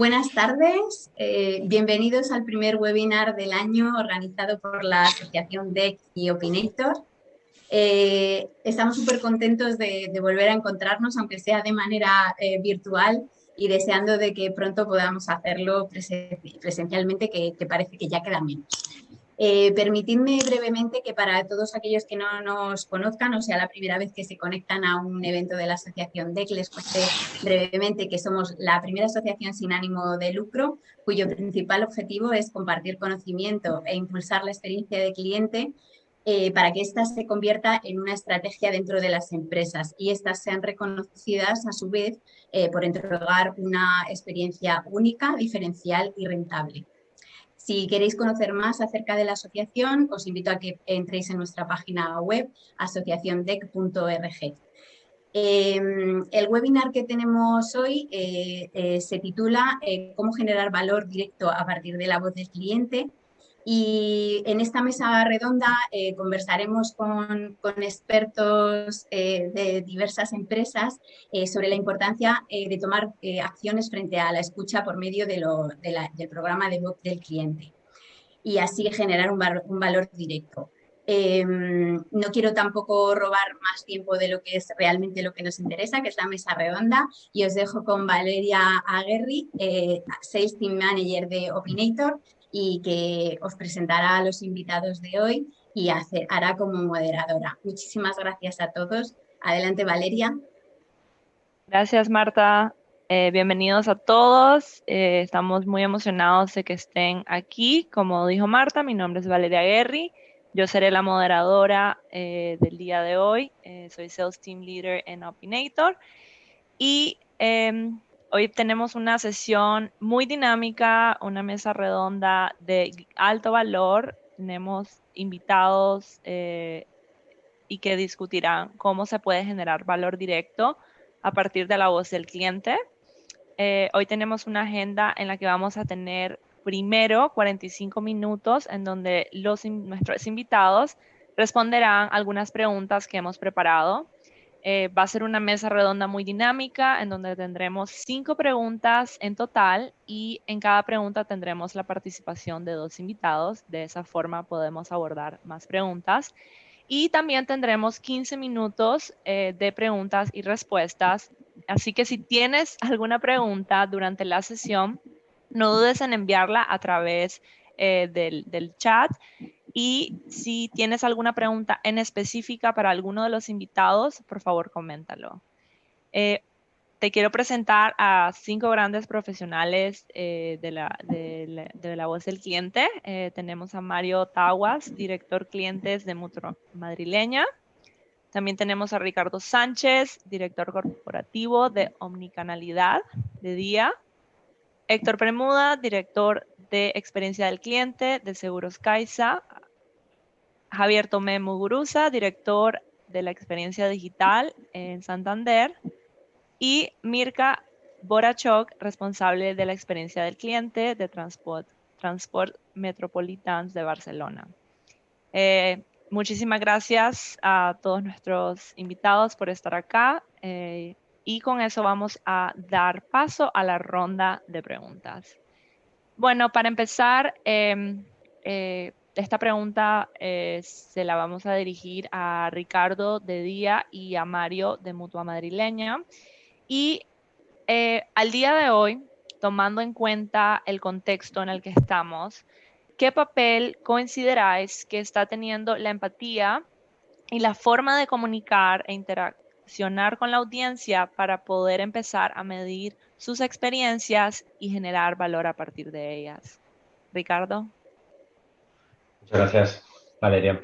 Buenas tardes, bienvenidos al primer webinar del año organizado por la Asociación DEC y Opinator. Estamos súper contentos de volver a encontrarnos, aunque sea de manera virtual, y deseando de que pronto podamos hacerlo presencialmente, que parece que ya queda menos. Permitidme brevemente que para todos aquellos que no nos conozcan, o sea, la primera vez que se conectan a un evento de la Asociación DEC, les cuente brevemente que somos la primera asociación sin ánimo de lucro, cuyo principal objetivo es compartir conocimiento e impulsar la experiencia de cliente para que ésta se convierta en una estrategia dentro de las empresas y éstas sean reconocidas a su vez por entregar una experiencia única, diferencial y rentable. Si queréis conocer más acerca de la asociación, os invito a que entréis en nuestra página web asociaciondec.org. El webinar que tenemos hoy se titula Cómo generar valor directo a partir de la voz del cliente. Y en esta mesa redonda conversaremos con expertos de diversas empresas sobre la importancia de tomar acciones frente a la escucha por medio del programa de voz del cliente y así generar un valor directo. No quiero tampoco robar más tiempo de lo que es realmente lo que nos interesa, que es la mesa redonda, y os dejo con Valeria Aguerri, Sales Team Manager de Opinator, y que os presentará a los invitados de hoy y hará como moderadora. Muchísimas gracias a todos. Adelante, Valeria. Gracias, Marta. Bienvenidos a todos. Estamos muy emocionados de que estén aquí. Como dijo Marta, mi nombre es Valeria Aguerri. Yo seré la moderadora del día de hoy. Soy Sales Team Leader en Opinator. Y hoy tenemos una sesión muy dinámica, una mesa redonda de alto valor. Tenemos invitados y que discutirán cómo se puede generar valor directo a partir de la voz del cliente. Hoy tenemos una agenda en la que vamos a tener primero 45 minutos en donde nuestros invitados responderán algunas preguntas que hemos preparado. Va a ser una mesa redonda muy dinámica en donde tendremos 5 preguntas en total y en cada pregunta tendremos la participación de 2 invitados. De esa forma podemos abordar más preguntas. Y también tendremos 15 minutos de preguntas y respuestas. Así que si tienes alguna pregunta durante la sesión, no dudes en enviarla a través del chat. Y si tienes alguna pregunta en específica para alguno de los invitados, por favor, coméntalo. Te quiero presentar a 5 grandes profesionales de la voz del cliente. Tenemos a Mario Taguas, director clientes de Mutua Madrileña. También tenemos a Ricardo Sánchez, director corporativo de Omnicanalidad de Día. Héctor Premuda, director de experiencia del cliente de Seguros Caixa. Javier Tomé Muguruza, director de la experiencia digital en Santander. Y Mirka Borachok, responsable de la experiencia del cliente de Transport Metropolitans de Barcelona. Muchísimas gracias a todos nuestros invitados por estar acá. Y con eso vamos a dar paso a la ronda de preguntas. Bueno, para empezar, esta pregunta se la vamos a dirigir a Ricardo de Día y a Mario de Mutua Madrileña. Y al día de hoy, tomando en cuenta el contexto en el que estamos, ¿qué papel consideráis que está teniendo la empatía y la forma de comunicar e interaccionar con la audiencia para poder empezar a medir sus experiencias y generar valor a partir de ellas? Ricardo. Muchas gracias, Valeria.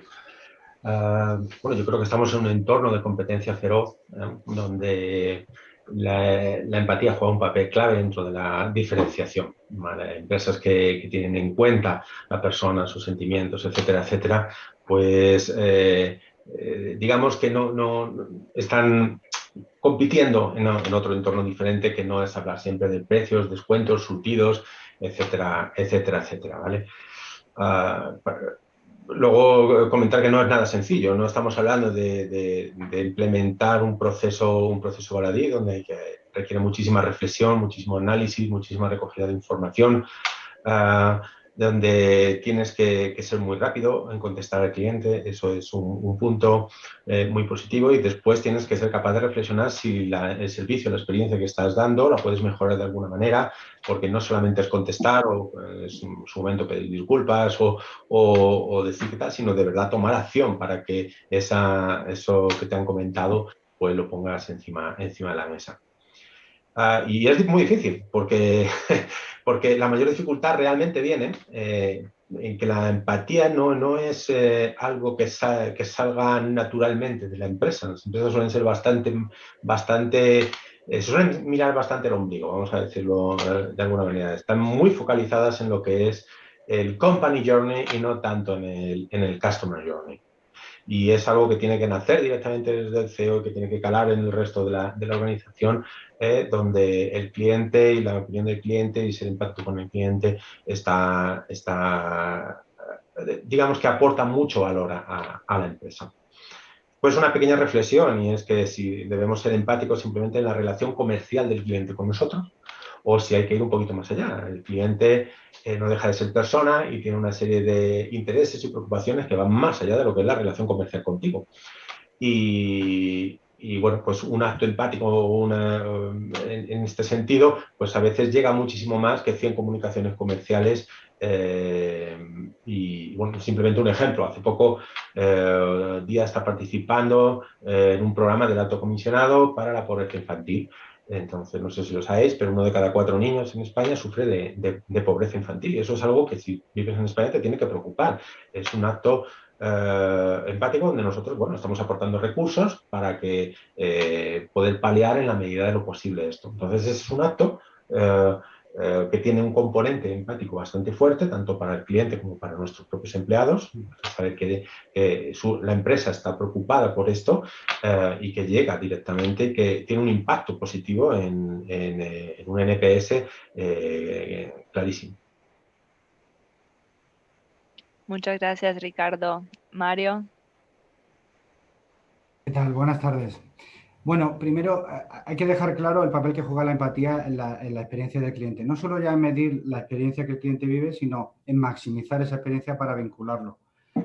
Bueno, yo creo que estamos en un entorno de competencia feroz, donde la empatía juega un papel clave dentro de la diferenciación. ¿Vale? Empresas que tienen en cuenta a la persona, sus sentimientos, etcétera, etcétera, pues digamos que no están compitiendo en otro entorno diferente, que no es hablar siempre de precios, descuentos, surtidos, etcétera, etcétera, etcétera, ¿vale? Luego, comentar que no es nada sencillo. No estamos hablando de implementar un proceso baladí donde requiere muchísima reflexión, muchísimo análisis, muchísima recogida de información, donde tienes que ser muy rápido en contestar al cliente. Eso es un punto muy positivo, y después tienes que ser capaz de reflexionar si el servicio, la experiencia que estás dando la puedes mejorar de alguna manera, porque no solamente es contestar o en su momento pedir disculpas o decir qué tal, sino de verdad tomar acción para que eso que te han comentado pues lo pongas encima de la mesa. Y es muy difícil porque, porque la mayor dificultad realmente viene en que la empatía no es algo que salga naturalmente de la empresa. Las empresas suelen ser se suelen mirar bastante el ombligo, vamos a decirlo de alguna manera. Están muy focalizadas en lo que es el company journey y no tanto en el customer journey. Y es algo que tiene que nacer directamente desde el CEO, que tiene que calar en el resto de la organización, donde el cliente y la opinión del cliente y ser empático con el cliente digamos que aporta mucho valor a la empresa. Pues una pequeña reflexión, y es que si debemos ser empáticos simplemente en la relación comercial del cliente con nosotros, o si hay que ir un poquito más allá. El cliente no deja de ser persona y tiene una serie de intereses y preocupaciones que van más allá de lo que es la relación comercial contigo. Y bueno, pues un acto empático en este sentido, pues a veces llega muchísimo más que 100 comunicaciones comerciales. Y bueno, simplemente un ejemplo. Hace poco Día está participando en un programa del alto comisionado para la pobreza infantil. Entonces, no sé si lo sabéis, pero 1 de cada 4 niños en España sufre de pobreza infantil. Y eso es algo que, si vives en España, te tiene que preocupar. Es un acto empático donde nosotros, bueno, estamos aportando recursos para que poder paliar en la medida de lo posible esto. Entonces, es un acto que tiene un componente empático bastante fuerte, tanto para el cliente como para nuestros propios empleados. Saber que la empresa está preocupada por esto y que llega directamente, que tiene un impacto positivo en un NPS clarísimo. Muchas gracias, Ricardo. Mario. ¿Qué tal? Buenas tardes. Bueno, primero hay que dejar claro el papel que juega la empatía en la experiencia del cliente. No solo ya en medir la experiencia que el cliente vive, sino en maximizar esa experiencia para vincularlo.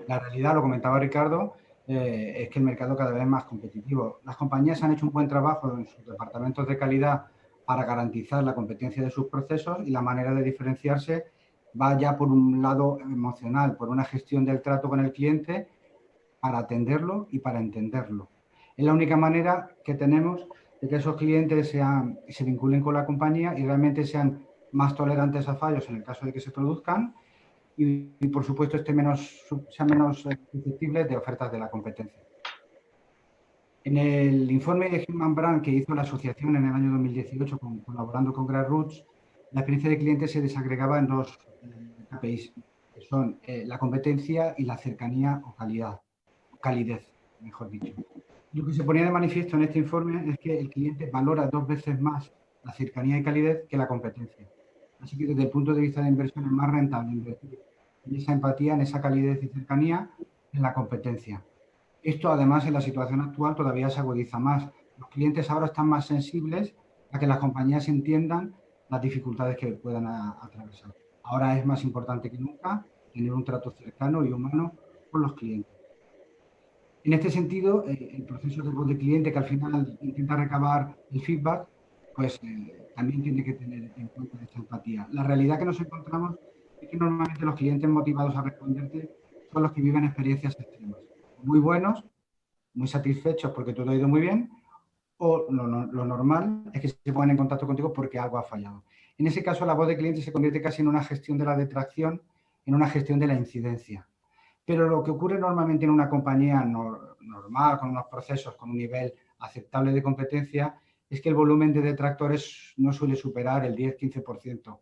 La realidad, lo comentaba Ricardo, es que el mercado cada vez es más competitivo. Las compañías han hecho un buen trabajo en sus departamentos de calidad para garantizar la competencia de sus procesos, y la manera de diferenciarse va ya por un lado emocional, por una gestión del trato con el cliente para atenderlo y para entenderlo. Es la única manera que tenemos de que esos clientes se vinculen con la compañía y realmente sean más tolerantes a fallos en el caso de que se produzcan, y por supuesto, sean menos susceptibles de ofertas de la competencia. En el informe de Human Brand que hizo la asociación en el año 2018, colaborando con Grassroots, la experiencia de cliente se desagregaba en 2 KPIs, que son la competencia y la cercanía o calidez, mejor dicho. Lo que se ponía de manifiesto en este informe es que el cliente valora 2 veces más la cercanía y calidez que la competencia. Así que, desde el punto de vista de inversión, es más rentable invertir en esa empatía, en esa calidez y cercanía, en la competencia. Esto, además, en la situación actual todavía se agudiza más. Los clientes ahora están más sensibles a que las compañías entiendan las dificultades que puedan atravesar. Ahora es más importante que nunca tener un trato cercano y humano con los clientes. En este sentido, el proceso de voz de cliente, que al final intenta recabar el feedback, pues también tiene que tener en cuenta esta empatía. La realidad que nos encontramos es que normalmente los clientes motivados a responderte son los que viven experiencias extremas, muy buenos, muy satisfechos porque todo ha ido muy bien, o lo normal es que se pongan en contacto contigo porque algo ha fallado. En ese caso, la voz de cliente se convierte casi en una gestión de la detracción, en una gestión de la incidencia. Pero lo que ocurre normalmente en una compañía normal, con unos procesos con un nivel aceptable de competencia, es que el volumen de detractores no suele superar el 10-15%.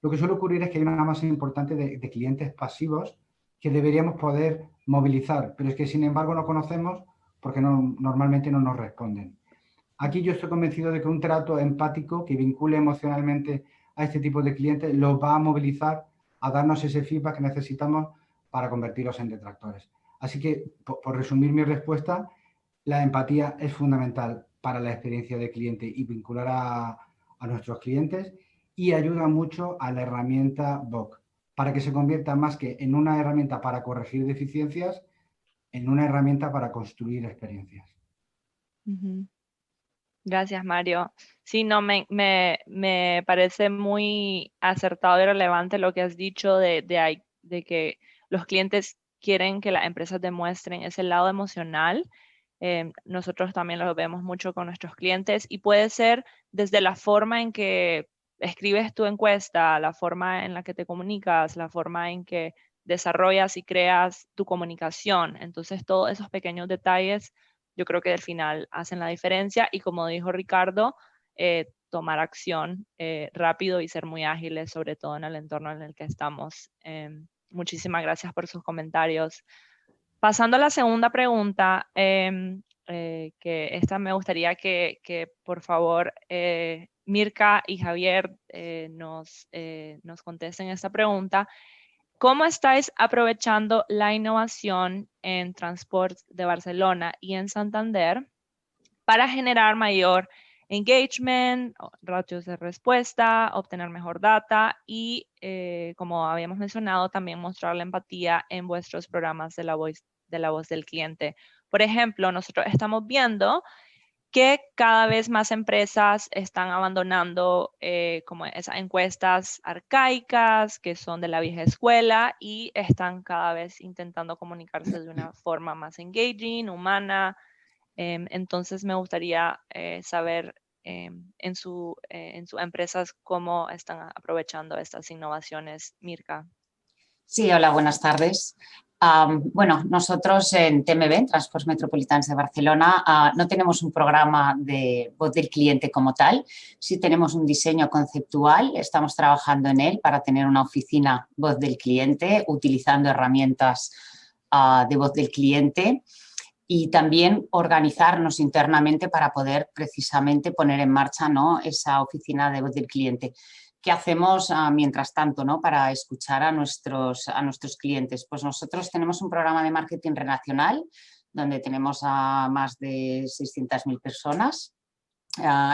Lo que suele ocurrir es que hay una masa importante de clientes pasivos que deberíamos poder movilizar, pero es que, sin embargo, no conocemos porque normalmente no nos responden. Aquí yo estoy convencido de que un trato empático que vincule emocionalmente a este tipo de clientes los va a movilizar a darnos ese feedback que necesitamos para convertirlos en detractores. Así que, por resumir mi respuesta, la empatía es fundamental para la experiencia de cliente y vincular a nuestros clientes, y ayuda mucho a la herramienta BOC para que se convierta más que en una herramienta para corregir deficiencias, en una herramienta para construir experiencias. Gracias, Mario. Sí, no, me parece muy acertado y relevante lo que has dicho de que los clientes quieren que las empresas demuestren ese lado emocional. Nosotros también lo vemos mucho con nuestros clientes, y puede ser desde la forma en que escribes tu encuesta, la forma en la que te comunicas, la forma en que desarrollas y creas tu comunicación. Entonces, todos esos pequeños detalles yo creo que al final hacen la diferencia, y como dijo Ricardo, tomar acción rápido y ser muy ágiles, sobre todo en el entorno en el que estamos. Muchísimas gracias por sus comentarios. Pasando a la segunda pregunta, que esta me gustaría que por favor Mirka y Javier nos contesten esta pregunta. ¿Cómo estáis aprovechando la innovación en Transport de Barcelona y en Santander para generar mayor engagement, ratios de respuesta, obtener mejor data y, como habíamos mencionado, también mostrar la empatía en vuestros programas de la voz del cliente? Por ejemplo, nosotros estamos viendo que cada vez más empresas están abandonando como esas encuestas arcaicas que son de la vieja escuela, y están cada vez intentando comunicarse de una forma más engaging, humana. Entonces me gustaría saber en sus empresas cómo están aprovechando estas innovaciones. Mirka. Sí, hola, buenas tardes. Bueno, nosotros en TMB, en Transports Metropolitans de Barcelona, no tenemos un programa de voz del cliente como tal. Sí tenemos un diseño conceptual, estamos trabajando en él para tener una oficina voz del cliente utilizando herramientas de voz del cliente, y también organizarnos internamente para poder precisamente poner en marcha, ¿no?, esa oficina de voz del cliente. ¿Qué hacemos mientras tanto, ¿no?, para escuchar a nuestros clientes? Pues nosotros tenemos un programa de marketing relacional donde tenemos a más de 600.000 personas.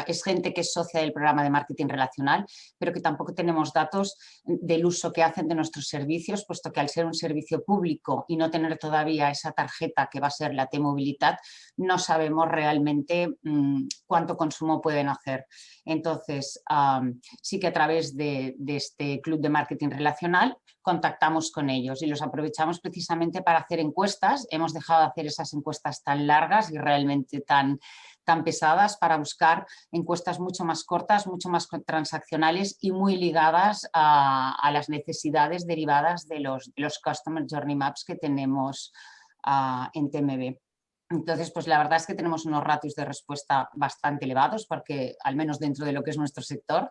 Es gente que es socia del programa de marketing relacional, pero que tampoco tenemos datos del uso que hacen de nuestros servicios, puesto que al ser un servicio público y no tener todavía esa tarjeta que va a ser la T-Mobilitat, no sabemos realmente cuánto consumo pueden hacer. Entonces, sí que a través de este club de marketing relacional contactamos con ellos y los aprovechamos precisamente para hacer encuestas. Hemos dejado de hacer esas encuestas tan largas y realmente tan pesadas para buscar encuestas mucho más cortas, mucho más transaccionales y muy ligadas a las necesidades derivadas de los Customer Journey Maps que tenemos en TMB. Entonces, pues la verdad es que tenemos unos ratios de respuesta bastante elevados, porque al menos dentro de lo que es nuestro sector,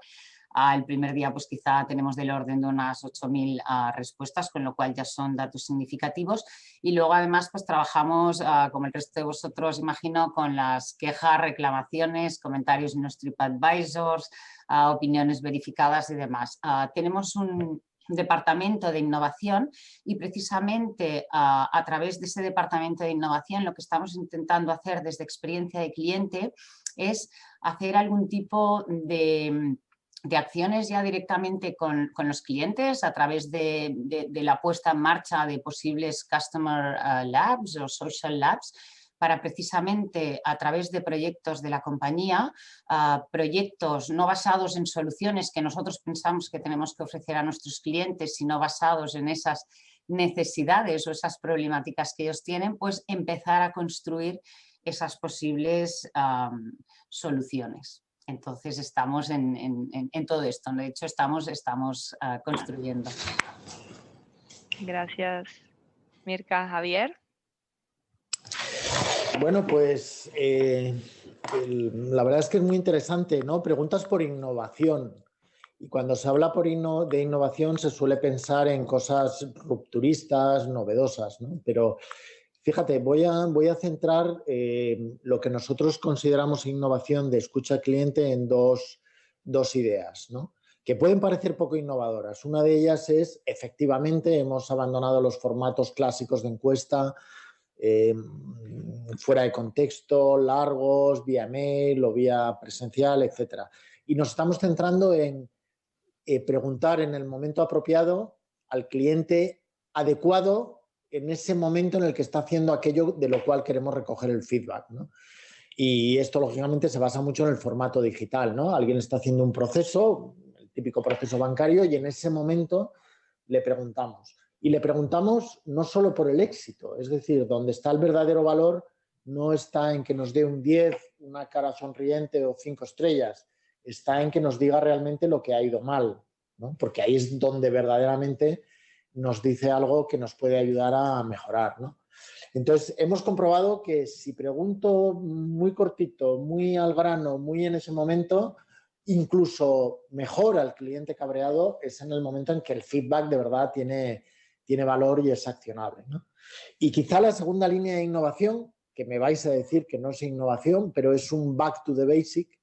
el primer día pues quizá tenemos del orden de unas 8.000 respuestas, con lo cual ya son datos significativos. Y luego además pues trabajamos, como el resto de vosotros imagino, con las quejas, reclamaciones, comentarios en los TripAdvisors, opiniones verificadas y demás. Tenemos un departamento de innovación, y precisamente a través de ese departamento de innovación lo que estamos intentando hacer desde experiencia de cliente es hacer algún tipo de acciones ya directamente con los clientes a través de la puesta en marcha de posibles Customer Labs o Social Labs, para precisamente a través de proyectos de la compañía, proyectos no basados en soluciones que nosotros pensamos que tenemos que ofrecer a nuestros clientes, sino basados en esas necesidades o esas problemáticas que ellos tienen, pues empezar a construir esas posibles soluciones. Entonces estamos en todo esto, de hecho estamos construyendo. Gracias, Mirka. Javier. Bueno, pues la verdad es que es muy interesante, ¿no? Preguntas por innovación. Y cuando se habla de innovación se suele pensar en cosas rupturistas, novedosas, ¿no? Pero fíjate, voy a centrar lo que nosotros consideramos innovación de escucha al cliente en dos ideas, ¿no? que pueden parecer poco innovadoras. Una de ellas es, efectivamente, hemos abandonado los formatos clásicos de encuesta, fuera de contexto, largos, vía mail o vía presencial, etc. Y nos estamos centrando en preguntar en el momento apropiado al cliente adecuado en ese momento en el que está haciendo aquello de lo cual queremos recoger el feedback, ¿no? Y esto, lógicamente, se basa mucho en el formato digital, ¿no? Alguien está haciendo un proceso, el típico proceso bancario, y en ese momento le preguntamos. Y le preguntamos no solo por el éxito, es decir, donde está el verdadero valor no está en que nos dé un 10, una cara sonriente o 5 estrellas, está en que nos diga realmente lo que ha ido mal, ¿no? Porque ahí es donde verdaderamente nos dice algo que nos puede ayudar a mejorar, ¿no? Entonces, hemos comprobado que si pregunto muy cortito, muy al grano, muy en ese momento, incluso mejora al cliente cabreado, es en el momento en que el feedback de verdad tiene valor y es accionable, ¿no? Y quizá la segunda línea de innovación, que me vais a decir que no es innovación, pero es un back to the basic,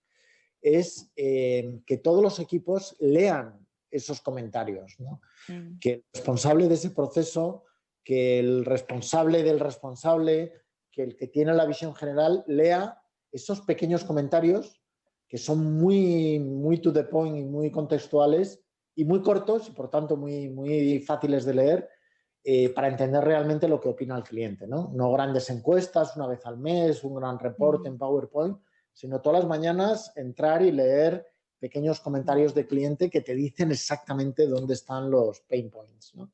es que todos los equipos lean esos comentarios, ¿no? Que el responsable de ese proceso, que el responsable del responsable, que el que tiene la visión general, lea esos pequeños comentarios que son muy, muy to the point y muy contextuales y muy cortos y, por tanto, muy, muy fáciles de leer para entender realmente lo que opina el cliente, ¿no? No grandes encuestas una vez al mes, un gran reporte en PowerPoint, sino todas las mañanas entrar y leer pequeños comentarios de cliente que te dicen exactamente dónde están los pain points, ¿no?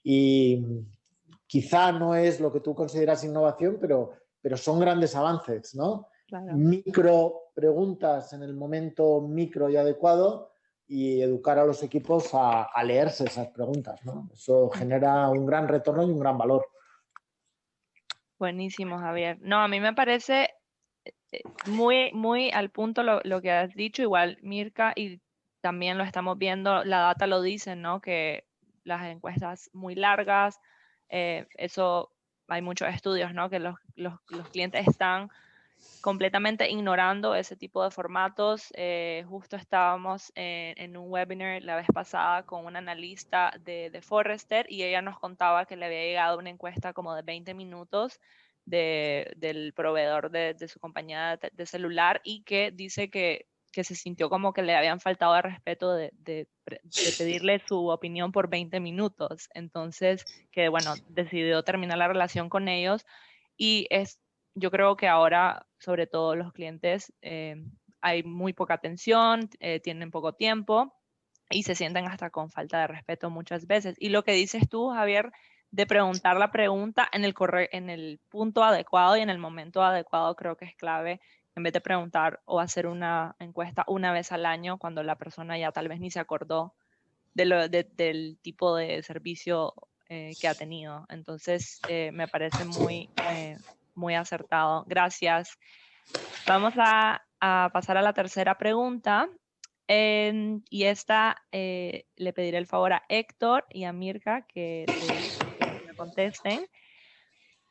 Y quizá no es lo que tú consideras innovación, pero son grandes avances, ¿no? Claro. Micro preguntas en el momento micro y adecuado y educar a los equipos a leerse esas preguntas, ¿no? Eso genera un gran retorno y un gran valor. Buenísimo, Javier. No, a mí me parece muy, muy al punto lo que has dicho, igual Mirka, y también lo estamos viendo, la data lo dice, ¿no? Que las encuestas muy largas, eso hay muchos estudios, ¿no? Que los clientes están completamente ignorando ese tipo de formatos. Justo estábamos en un webinar la vez pasada con una analista de Forrester y ella nos contaba que le había llegado una encuesta como de 20 minutos del proveedor de su compañía de celular y que dice que se sintió como que le habían faltado de respeto de pedirle su opinión por 20 minutos. Entonces, que bueno, decidió terminar la relación con ellos y yo creo que ahora, sobre todo los clientes, hay muy poca atención, tienen poco tiempo y se sienten hasta con falta de respeto muchas veces. Y lo que dices tú, Javier, de preguntar la pregunta en el punto adecuado y en el momento adecuado, creo que es clave, en vez de preguntar o hacer una encuesta una vez al año cuando la persona ya tal vez ni se acordó del tipo de servicio que ha tenido. Entonces, me parece muy acertado. Gracias. Vamos a pasar a la tercera pregunta. Y esta le pediré el favor a Héctor y a Mirka que me contesten.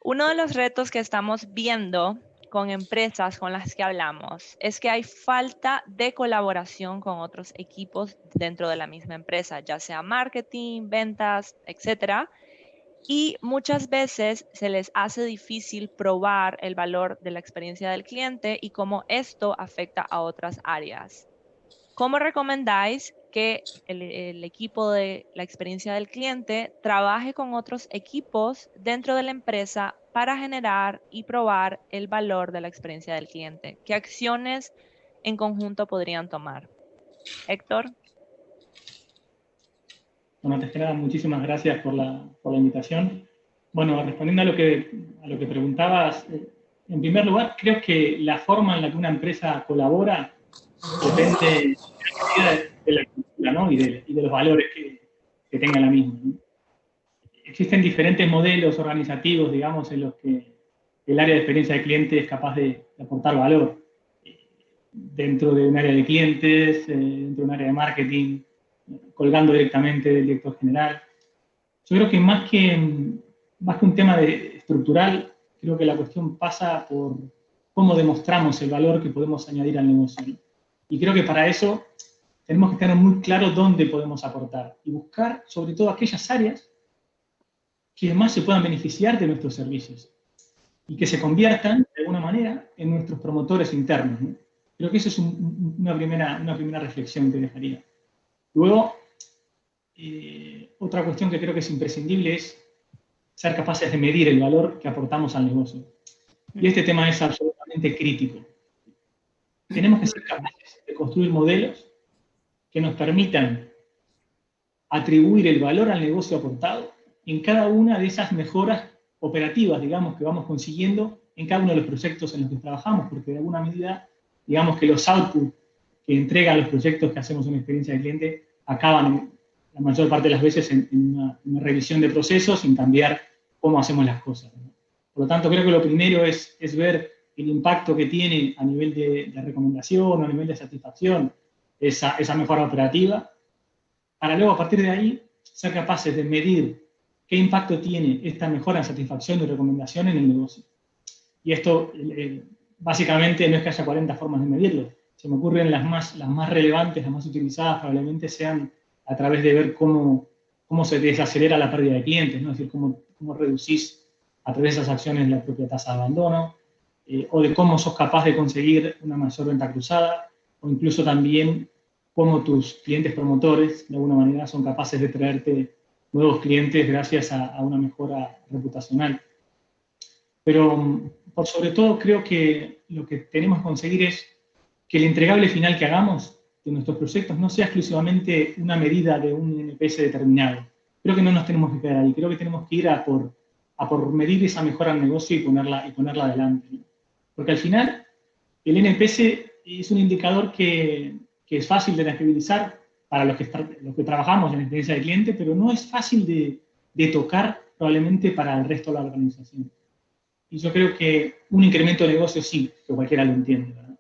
Uno de los retos que estamos viendo con empresas con las que hablamos es que hay falta de colaboración con otros equipos dentro de la misma empresa, ya sea marketing, ventas, etcétera. Y muchas veces se les hace difícil probar el valor de la experiencia del cliente y cómo esto afecta a otras áreas. ¿Cómo recomendáis que el equipo de la experiencia del cliente trabaje con otros equipos dentro de la empresa para generar y probar el valor de la experiencia del cliente? ¿Qué acciones en conjunto podrían tomar? Héctor. Bueno, antes que nada, muchísimas gracias por la invitación. Bueno, respondiendo a lo que preguntabas, en primer lugar, creo que la forma en la que una empresa colabora depende de la cultura, ¿no? y de los valores que tenga la misma, ¿no? Existen diferentes modelos organizativos, digamos, en los que el área de experiencia del cliente es capaz de aportar valor. Dentro de un área de clientes, dentro de un área de marketing, colgando directamente del director general. Yo creo que más que un tema estructural, creo que la cuestión pasa por cómo demostramos el valor que podemos añadir al negocio, ¿no? Y creo que para eso tenemos que tener muy claro dónde podemos aportar y buscar sobre todo aquellas áreas que más se puedan beneficiar de nuestros servicios y que se conviertan de alguna manera en nuestros promotores internos, ¿no? Creo que eso es una primera reflexión que dejaría. Luego, otra cuestión que creo que es imprescindible es ser capaces de medir el valor que aportamos al negocio. Y este tema es absolutamente crítico. Tenemos que ser capaces de construir modelos que nos permitan atribuir el valor al negocio aportado en cada una de esas mejoras operativas, digamos, que vamos consiguiendo en cada uno de los proyectos en los que trabajamos, porque de alguna medida, digamos que los outputs que entregan los proyectos que hacemos en experiencia de cliente acaban la mayor parte de las veces en una revisión de procesos, sin cambiar cómo hacemos las cosas, ¿no? Por lo tanto, creo que lo primero es ver el impacto que tiene a nivel de recomendación o a nivel de satisfacción esa mejora operativa, para luego a partir de ahí ser capaces de medir qué impacto tiene esta mejora en satisfacción y recomendación en el negocio. Y esto básicamente no es que haya 40 formas de medirlo. Se me ocurren las más relevantes, las más utilizadas probablemente sean a través de ver cómo se desacelera la pérdida de clientes, ¿no? Es decir, cómo reducís a través de esas acciones la propia tasa de abandono, o de cómo sos capaz de conseguir una mayor venta cruzada, o incluso también cómo tus clientes promotores, de alguna manera, son capaces de traerte nuevos clientes gracias a una mejora reputacional. Pero, por sobre todo, creo que lo que tenemos que conseguir es que el entregable final que hagamos de nuestros proyectos no sea exclusivamente una medida de un NPS determinado. Creo que no nos tenemos que quedar ahí. Creo que tenemos que ir a por medir esa mejora al negocio y ponerla adelante, ¿no? Porque al final, el NPS es un indicador que es fácil de tangibilizar para los que trabajamos en experiencia de cliente, pero no es fácil de tocar probablemente para el resto de la organización. Y yo creo que un incremento de negocio sí, que cualquiera lo entiende, ¿verdad?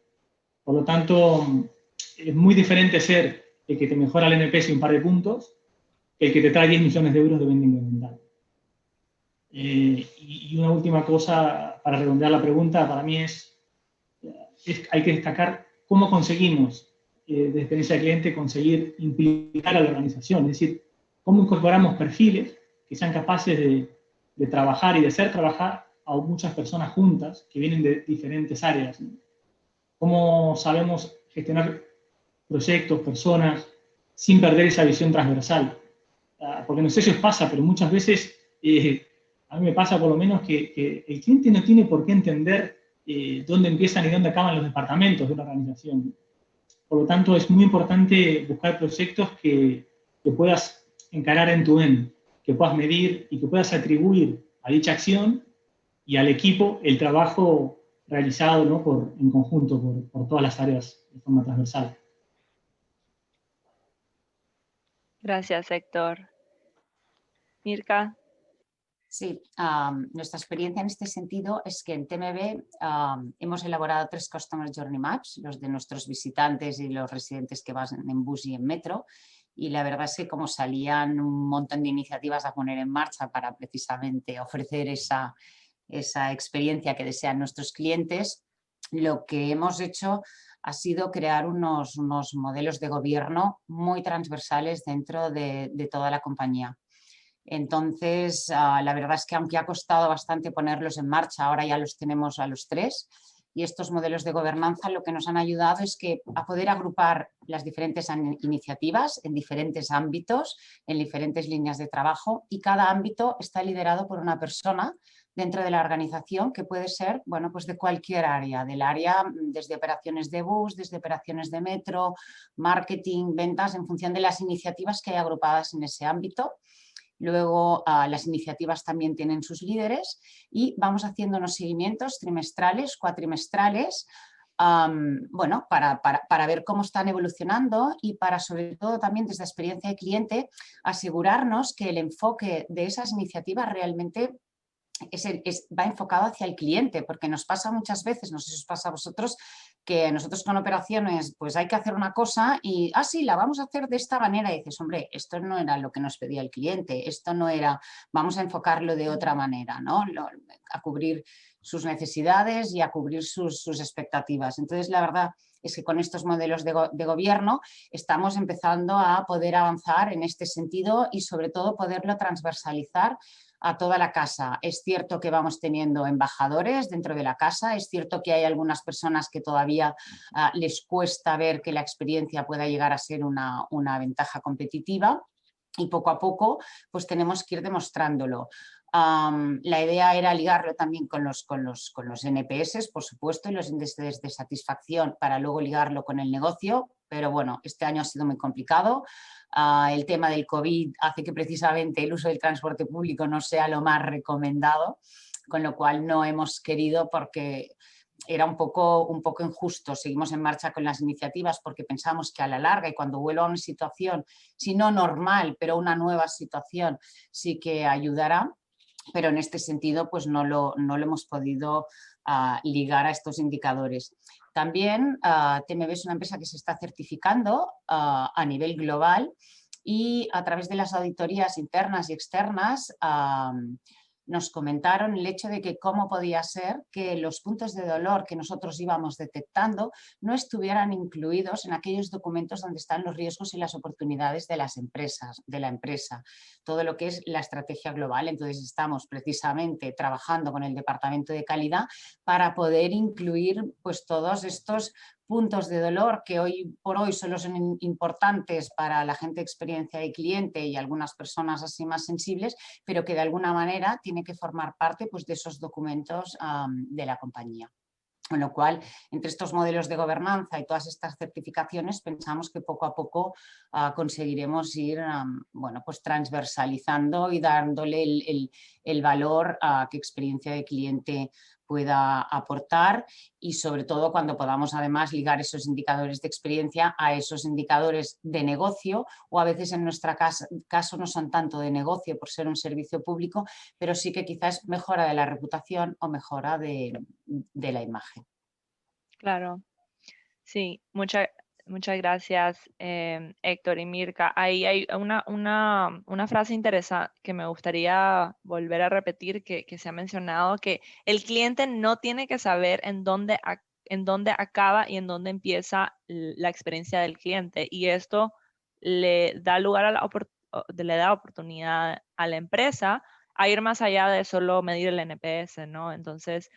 Por lo tanto, es muy diferente ser el que te mejora el NPS un par de puntos que el que te trae 10 millones de euros de venta incremental. Y una última cosa para redondear la pregunta, para mí hay que destacar cómo conseguimos, de experiencia de cliente, conseguir implicar a la organización. Es decir, cómo incorporamos perfiles que sean capaces de trabajar y de hacer trabajar a muchas personas juntas que vienen de diferentes áreas, ¿no? Cómo sabemos gestionar proyectos, personas, sin perder esa visión transversal. Porque no sé si os pasa, pero muchas veces, a mí me pasa por lo menos que el cliente no tiene por qué entender dónde empiezan y dónde acaban los departamentos de una organización. Por lo tanto, es muy importante buscar proyectos que puedas encarar end-to-end, que puedas medir y que puedas atribuir a dicha acción y al equipo el trabajo realizado, ¿no? en conjunto por todas las áreas de forma transversal. Gracias, Héctor. Mirka. Sí, nuestra experiencia en este sentido es que en TMB hemos elaborado 3 Customer Journey Maps, los de nuestros visitantes y los residentes que van en bus y en metro, y la verdad es que como salían un montón de iniciativas a poner en marcha para precisamente ofrecer esa experiencia que desean nuestros clientes, lo que hemos hecho ha sido crear unos modelos de gobierno muy transversales dentro de toda la compañía. Entonces, la verdad es que aunque ha costado bastante ponerlos en marcha, ahora ya los tenemos a los 3, y estos modelos de gobernanza lo que nos han ayudado es a poder agrupar las diferentes iniciativas en diferentes ámbitos, en diferentes líneas de trabajo, y cada ámbito está liderado por una persona dentro de la organización que puede ser, bueno, pues de cualquier área, del área desde operaciones de bus, desde operaciones de metro, marketing, ventas, en función de las iniciativas que hay agrupadas en ese ámbito. Luego las iniciativas también tienen sus líderes y vamos haciendo unos seguimientos trimestrales, cuatrimestrales, bueno, para ver cómo están evolucionando y para, sobre todo también desde la experiencia de cliente, asegurarnos que el enfoque de esas iniciativas realmente va enfocado hacia el cliente, porque nos pasa muchas veces, no sé si os pasa a vosotros, que nosotros con operaciones pues hay que hacer una cosa y, sí, la vamos a hacer de esta manera, y dices, hombre, esto no era lo que nos pedía el cliente, esto no era, vamos a enfocarlo de otra manera, ¿no? A cubrir sus necesidades y a cubrir sus expectativas. Entonces, la verdad es que con estos modelos de gobierno estamos empezando a poder avanzar en este sentido y sobre todo poderlo transversalizar a toda la casa. Es cierto que vamos teniendo embajadores dentro de la casa, es cierto que hay algunas personas que todavía les cuesta ver que la experiencia pueda llegar a ser una ventaja competitiva y poco a poco pues tenemos que ir demostrándolo. La idea era ligarlo también con los NPS, por supuesto, y los índices de satisfacción para luego ligarlo con el negocio, pero bueno, este año ha sido muy complicado. El tema del COVID hace que precisamente el uso del transporte público no sea lo más recomendado, con lo cual no hemos querido porque era un poco injusto. Seguimos en marcha con las iniciativas porque pensamos que a la larga y cuando vuelva a una situación, si no normal, pero una nueva situación, sí que ayudará. Pero en este sentido pues no lo hemos podido ligar a estos indicadores. También TMB es una empresa que se está certificando a nivel global y a través de las auditorías internas y externas nos comentaron el hecho de que cómo podía ser que los puntos de dolor que nosotros íbamos detectando no estuvieran incluidos en aquellos documentos donde están los riesgos y las oportunidades de las empresas, de la empresa, todo lo que es la estrategia global. Entonces estamos precisamente trabajando con el departamento de calidad para poder incluir pues todos estos puntos de dolor que hoy por hoy solo son importantes para la gente de experiencia de cliente y algunas personas así más sensibles, pero que de alguna manera tiene que formar parte pues, de esos documentos de la compañía. Con lo cual, entre estos modelos de gobernanza y todas estas certificaciones, pensamos que poco a poco conseguiremos ir bueno, pues transversalizando y dándole el valor que experiencia de cliente pueda aportar y sobre todo cuando podamos además ligar esos indicadores de experiencia a esos indicadores de negocio o a veces en nuestro caso no son tanto de negocio por ser un servicio público, pero sí que quizás mejora de la reputación o mejora de la imagen. Claro, sí, muchas gracias Héctor y Mirka. Ahí hay una frase interesante que me gustaría volver a repetir que se ha mencionado, que el cliente no tiene que saber en dónde acaba y en dónde empieza la experiencia del cliente, y esto le da lugar a le da oportunidad a la empresa a ir más allá de solo medir el NPS, ¿no? Entonces,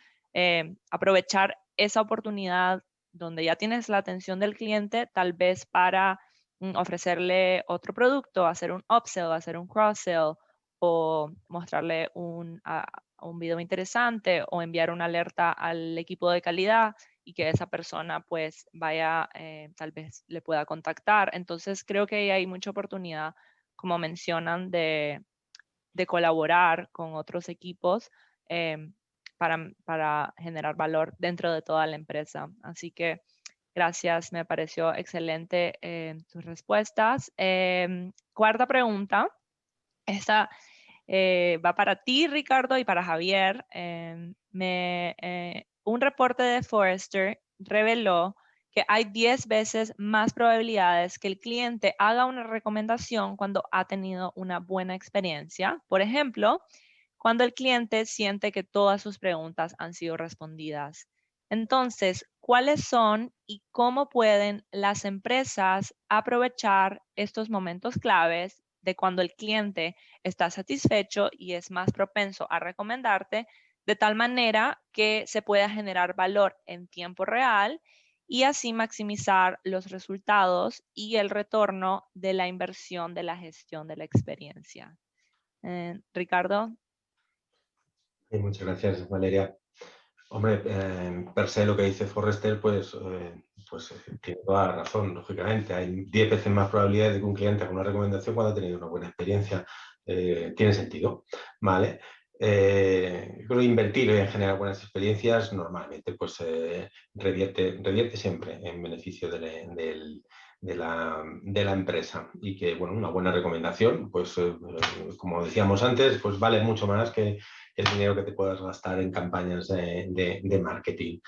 aprovechar esa oportunidad donde ya tienes la atención del cliente, tal vez para ofrecerle otro producto, hacer un upsell, hacer un cross-sell, o mostrarle un video interesante o enviar una alerta al equipo de calidad y que esa persona pues vaya, tal vez le pueda contactar. Entonces creo que hay mucha oportunidad, como mencionan, de colaborar con otros equipos para generar valor dentro de toda la empresa. Así que gracias, me pareció excelente tus respuestas. Cuarta pregunta, esta va para ti, Ricardo, y para Javier. Un reporte de Forrester reveló que hay 10 veces más probabilidades que el cliente haga una recomendación cuando ha tenido una buena experiencia. Por ejemplo, cuando el cliente siente que todas sus preguntas han sido respondidas. Entonces, ¿cuáles son y cómo pueden las empresas aprovechar estos momentos claves de cuando el cliente está satisfecho y es más propenso a recomendarte, de tal manera que se pueda generar valor en tiempo real y así maximizar los resultados y el retorno de la inversión de la gestión de la experiencia? Ricardo. Sí, muchas gracias, Valeria. Hombre, per se lo que dice Forrester, pues tiene toda la razón, lógicamente. Hay 10 veces más probabilidades de que un cliente haga una recomendación cuando ha tenido una buena experiencia. Tiene sentido, ¿vale? Creo que invertir en generar buenas experiencias normalmente pues revierte siempre en beneficio de la empresa, y que bueno, una buena recomendación pues como decíamos antes, pues vale mucho más que el dinero que te puedas gastar en campañas de marketing.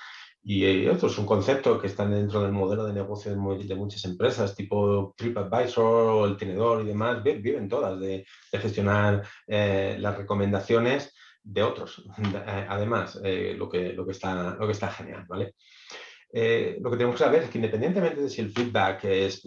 Y esto es un concepto que está dentro del modelo de negocio de muchas empresas, tipo TripAdvisor o El Tenedor y demás, viven todas de gestionar las recomendaciones de otros. Además, lo que está genial, ¿vale? lo que tenemos que saber es que independientemente de si el feedback es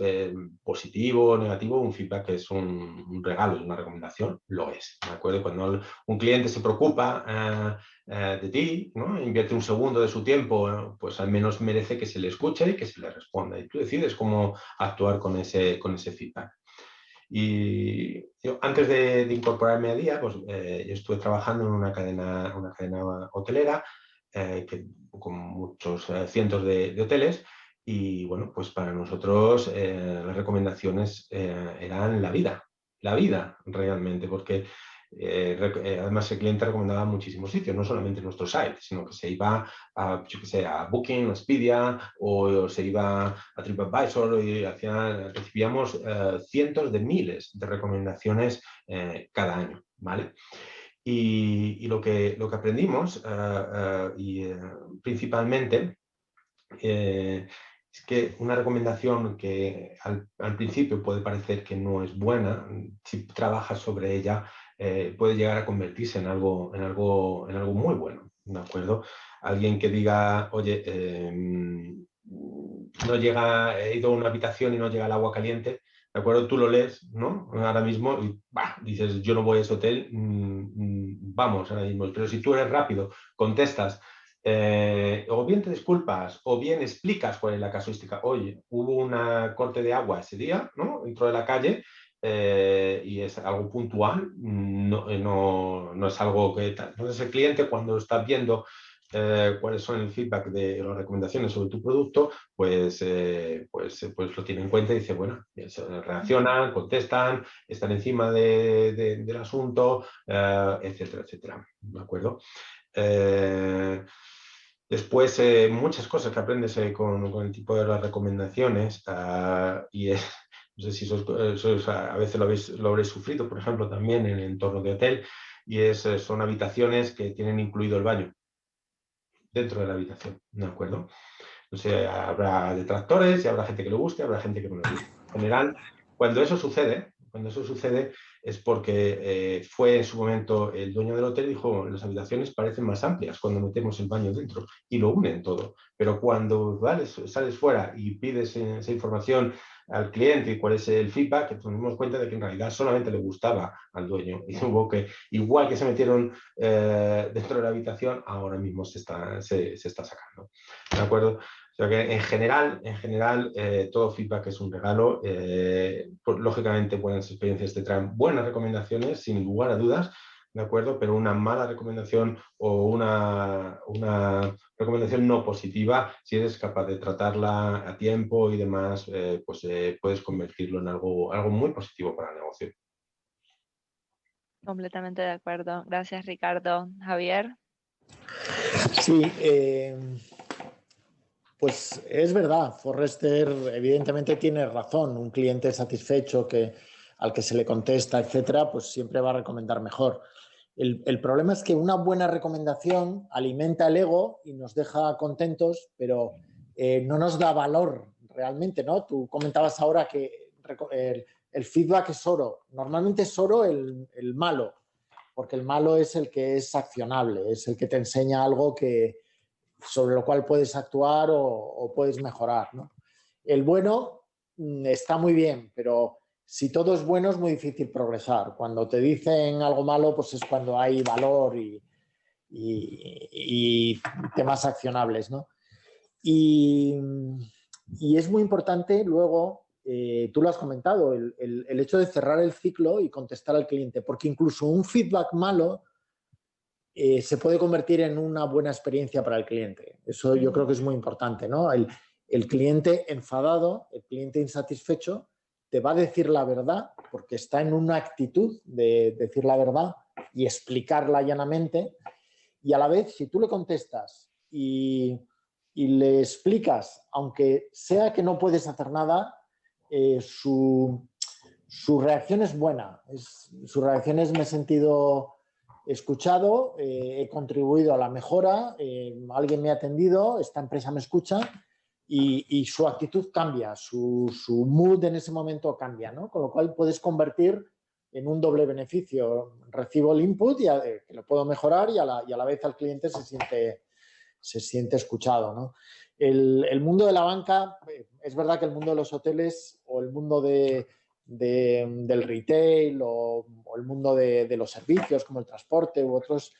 positivo o negativo, un feedback es un regalo, es una recomendación, lo es, ¿de acuerdo? Cuando un cliente se preocupa de ti, ¿no? Invierte un segundo de su tiempo, pues al menos merece que se le escuche y que se le responda. Y tú decides cómo actuar con ese feedback. Y yo, antes de incorporarme a Día, pues yo estuve trabajando en una cadena hotelera con muchos cientos de hoteles y bueno, pues para nosotros las recomendaciones eran la vida realmente, porque además el cliente recomendaba muchísimos sitios, no solamente nuestro site, sino que se iba a, yo que sé, a Booking, o Expedia, o se iba a TripAdvisor y recibíamos cientos de miles de recomendaciones cada año, ¿vale? Y lo que aprendimos principalmente es que una recomendación que al principio puede parecer que no es buena, si trabajas sobre ella, puede llegar a convertirse en algo muy bueno, ¿de acuerdo? Alguien que diga, oye, no llega, he ido a una habitación y no llega el agua caliente, ¿de acuerdo? Tú lo lees, ¿no? Ahora mismo y dices, yo no voy a ese hotel, vamos ahora mismo. Pero si tú eres rápido, contestas, o bien te disculpas, o bien explicas cuál es la casuística. Oye, hubo una corte de agua ese día, ¿no? Dentro de la calle, y es algo puntual, no es algo que tal. Entonces el cliente, cuando está viendo cuáles son el feedback de las recomendaciones sobre tu producto, pues lo tiene en cuenta y dice, bueno, reaccionan, contestan, están encima del asunto, etcétera, etcétera. ¿De acuerdo? Después, muchas cosas que aprendes con el tipo de las recomendaciones y no sé si a veces lo habréis sufrido, por ejemplo, también en el entorno de hotel, y son habitaciones que tienen incluido el baño dentro de la habitación, ¿de acuerdo? No sé, habrá detractores y habrá gente que le guste, habrá gente que no le guste. En general, cuando eso sucede es porque fue en su momento el dueño del hotel y dijo, las habitaciones parecen más amplias cuando metemos el baño dentro y lo unen todo. Pero cuando sales fuera y pides esa información al cliente y cuál es el feedback, nos dimos cuenta de que en realidad solamente le gustaba al dueño y hubo que, igual que se metieron dentro de la habitación, ahora mismo se está sacando. ¿De acuerdo? O sea que en general todo feedback es un regalo. Lógicamente, buenas experiencias te traen buenas recomendaciones, sin lugar a dudas, ¿de acuerdo? Pero una mala recomendación o una recomendación no positiva, si eres capaz de tratarla a tiempo y demás, puedes convertirlo en algo muy positivo para el negocio. Completamente de acuerdo. Gracias, Ricardo. Javier. Sí, pues es verdad, Forrester evidentemente tiene razón. Un cliente satisfecho al que se le contesta, etcétera, pues siempre va a recomendar mejor. El problema es que una buena recomendación alimenta el ego y nos deja contentos, pero no nos da valor realmente, ¿no? Tú comentabas ahora que el feedback es oro. Normalmente es oro el malo, porque el malo es el que es accionable, es el que te enseña algo sobre lo cual puedes actuar o puedes mejorar, ¿no? El bueno está muy bien, pero si todo es bueno es muy difícil progresar. Cuando te dicen algo malo, pues es cuando hay valor y temas accionables, ¿no? Y es muy importante luego, tú lo has comentado, el hecho de cerrar el ciclo y contestar al cliente, porque incluso un feedback malo se puede convertir en una buena experiencia para el cliente. Eso yo creo que es muy importante, ¿no? El cliente enfadado, el cliente insatisfecho, te va a decir la verdad porque está en una actitud de decir la verdad y explicarla llanamente. Y a la vez, si tú le contestas y le explicas, aunque sea que no puedes hacer nada, su reacción es buena. Su reacción es: me he sentido escuchado, he contribuido a la mejora, alguien me ha atendido, esta empresa me escucha, y su actitud cambia, su mood en ese momento cambia, ¿no? Con lo cual puedes convertir en un doble beneficio. Recibo el input que lo puedo mejorar y a la vez al cliente se se siente escuchado, ¿no? El mundo de la banca, es verdad que el mundo de los hoteles o el mundo del retail o el mundo de los servicios como el transporte u otros,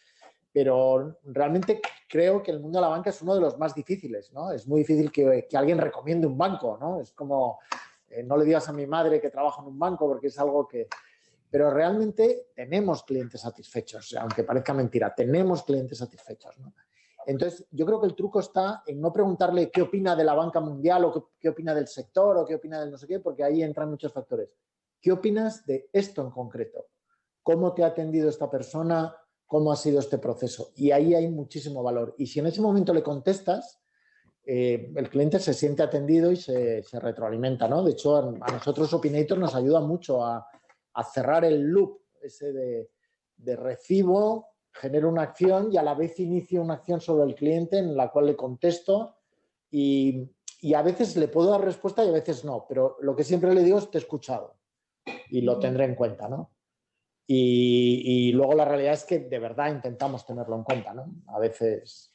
pero realmente creo que el mundo de la banca es uno de los más difíciles, ¿no? Es muy difícil que alguien recomiende un banco, ¿no? Es como, no le digas a mi madre que trabaja en un banco porque es algo que... Pero realmente tenemos clientes satisfechos, aunque parezca mentira, tenemos clientes satisfechos, ¿no? Entonces, yo creo que el truco está en no preguntarle qué opina de la banca mundial o qué opina del sector o qué opina del no sé qué, porque ahí entran muchos factores. ¿Qué opinas de esto en concreto? ¿Cómo te ha atendido esta persona? ¿Cómo ha sido este proceso? Y ahí hay muchísimo valor. Y si en ese momento le contestas, el cliente se siente atendido y se retroalimenta, ¿no? De hecho, a nosotros Opinator nos ayuda mucho a cerrar el loop ese de recibo, genero una acción y a la vez inicio una acción sobre el cliente en la cual le contesto y a veces le puedo dar respuesta y a veces no, pero lo que siempre le digo es te he escuchado y lo tendré en cuenta, ¿no? Y luego la realidad es que de verdad intentamos tenerlo en cuenta, ¿no? A veces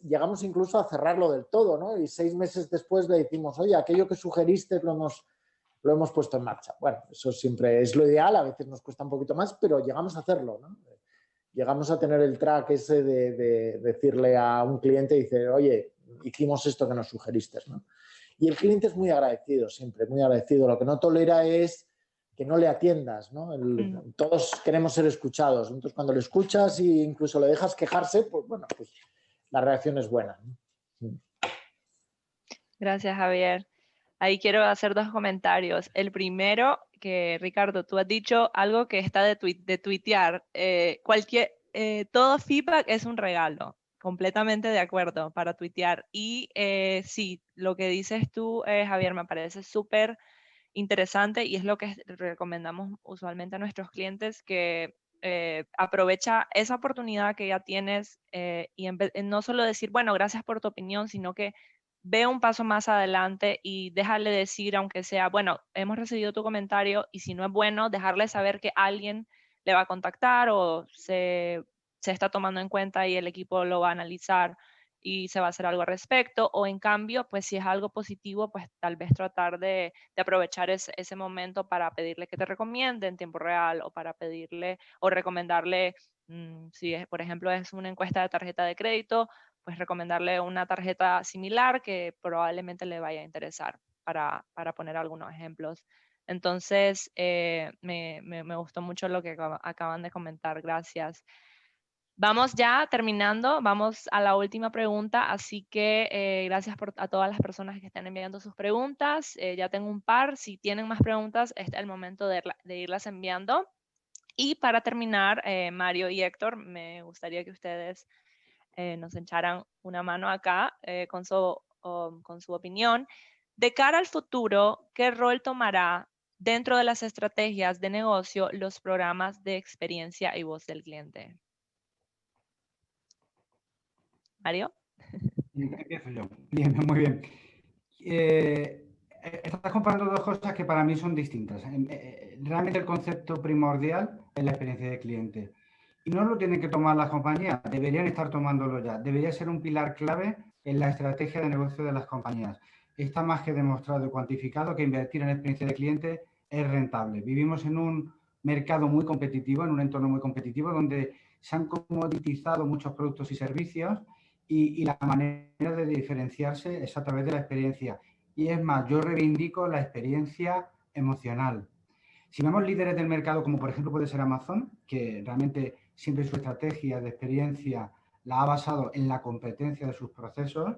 llegamos incluso a cerrarlo del todo, ¿no? Y 6 meses después le decimos, oye, aquello que sugeriste lo hemos puesto en marcha. Bueno, eso siempre es lo ideal, a veces nos cuesta un poquito más, pero llegamos a hacerlo, ¿no? Llegamos a tener el track ese de decirle a un cliente, dice, oye, hicimos esto que nos sugeriste, ¿no? Y el cliente es muy agradecido siempre, muy agradecido. Lo que no tolera es que no le atiendas, ¿no? Todos queremos ser escuchados. Entonces, cuando le escuchas e incluso le dejas quejarse, pues bueno, pues la reacción es buena, ¿no? Gracias, Javier. Ahí quiero hacer 2 comentarios. El primero, que Ricardo, tú has dicho algo que está de tuitear. Todo feedback es un regalo. Completamente de acuerdo para tuitear. Y sí, lo que dices tú, Javier, me parece súper interesante y es lo que recomendamos usualmente a nuestros clientes, que aprovecha esa oportunidad que ya tienes y en no solo decir, bueno, gracias por tu opinión, sino que ve un paso más adelante y déjale decir, aunque sea, bueno, hemos recibido tu comentario y si no es bueno, dejarle saber que alguien le va a contactar o se está tomando en cuenta y el equipo lo va a analizar y se va a hacer algo al respecto, o en cambio, pues si es algo positivo, pues tal vez tratar de aprovechar ese momento para pedirle que te recomiende en tiempo real o para pedirle o recomendarle, si es, por ejemplo es una encuesta de tarjeta de crédito, pues recomendarle una tarjeta similar que probablemente le vaya a interesar, para poner algunos ejemplos. Entonces, me gustó mucho lo que acaban de comentar, gracias. Vamos ya terminando, vamos a la última pregunta, así que gracias a todas las personas que están enviando sus preguntas. Ya tengo un par, si tienen más preguntas, este es el momento de irlas enviando. Y para terminar, Mario y Héctor, me gustaría que ustedes nos echaran una mano acá con su opinión. De cara al futuro, ¿qué rol tomará dentro de las estrategias de negocio los programas de experiencia y voz del cliente? Mario. Empiezo yo. Bien, muy bien. Estás comparando 2 cosas que para mí son distintas. Realmente el concepto primordial es la experiencia de cliente. Y no lo tienen que tomar las compañías, deberían estar tomándolo ya. Debería ser un pilar clave en la estrategia de negocio de las compañías. Está más que demostrado y cuantificado que invertir en experiencia de cliente es rentable. Vivimos en un mercado muy competitivo, en un entorno muy competitivo, donde se han comoditizado muchos productos y servicios y la manera de diferenciarse es a través de la experiencia. Y es más, yo reivindico la experiencia emocional. Si vemos líderes del mercado, como por ejemplo puede ser Amazon, que realmente siempre su estrategia de experiencia la ha basado en la competencia de sus procesos,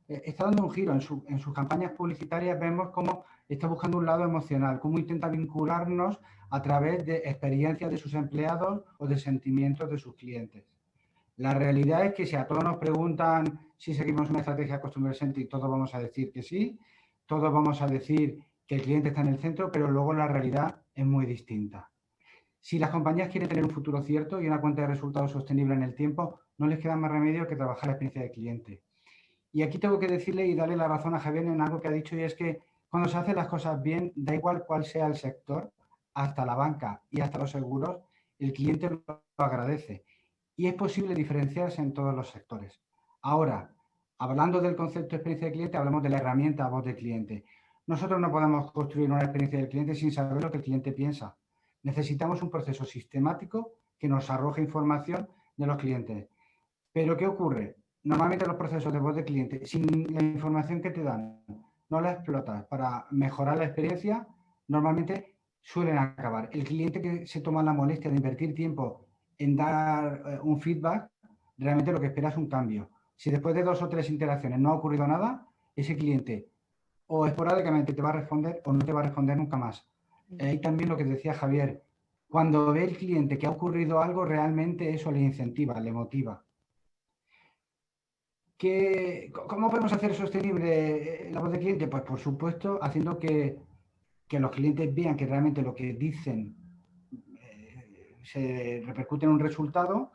está dando un giro. En sus campañas publicitarias vemos cómo está buscando un lado emocional, cómo intenta vincularnos a través de experiencias de sus empleados o de sentimientos de sus clientes. La realidad es que si a todos nos preguntan si seguimos una estrategia Customer Centric, todos vamos a decir que sí, todos vamos a decir que el cliente está en el centro, pero luego la realidad es muy distinta. Si las compañías quieren tener un futuro cierto y una cuenta de resultados sostenible en el tiempo, no les queda más remedio que trabajar la experiencia del cliente. Y aquí tengo que decirle y darle la razón a Javier en algo que ha dicho, y es que cuando se hacen las cosas bien, da igual cuál sea el sector, hasta la banca y hasta los seguros, el cliente lo agradece. Y es posible diferenciarse en todos los sectores. Ahora, hablando del concepto de experiencia de cliente, hablamos de la herramienta voz del cliente. Nosotros no podemos construir una experiencia del cliente sin saber lo que el cliente piensa. Necesitamos un proceso sistemático que nos arroje información de los clientes. Pero ¿qué ocurre? Normalmente los procesos de voz de cliente, sin la información que te dan, no la explotas para mejorar la experiencia, normalmente suelen acabar. El cliente que se toma la molestia de invertir tiempo en dar un feedback, realmente lo que espera es un cambio. Si después de 2 o 3 interacciones no ha ocurrido nada, ese cliente o esporádicamente te va a responder o no te va a responder nunca más. Y también lo que decía Javier, cuando ve el cliente que ha ocurrido algo, realmente eso le incentiva, le motiva. ¿Cómo podemos hacer sostenible la voz del cliente? Pues por supuesto haciendo que los clientes vean que realmente lo que dicen se repercute en un resultado.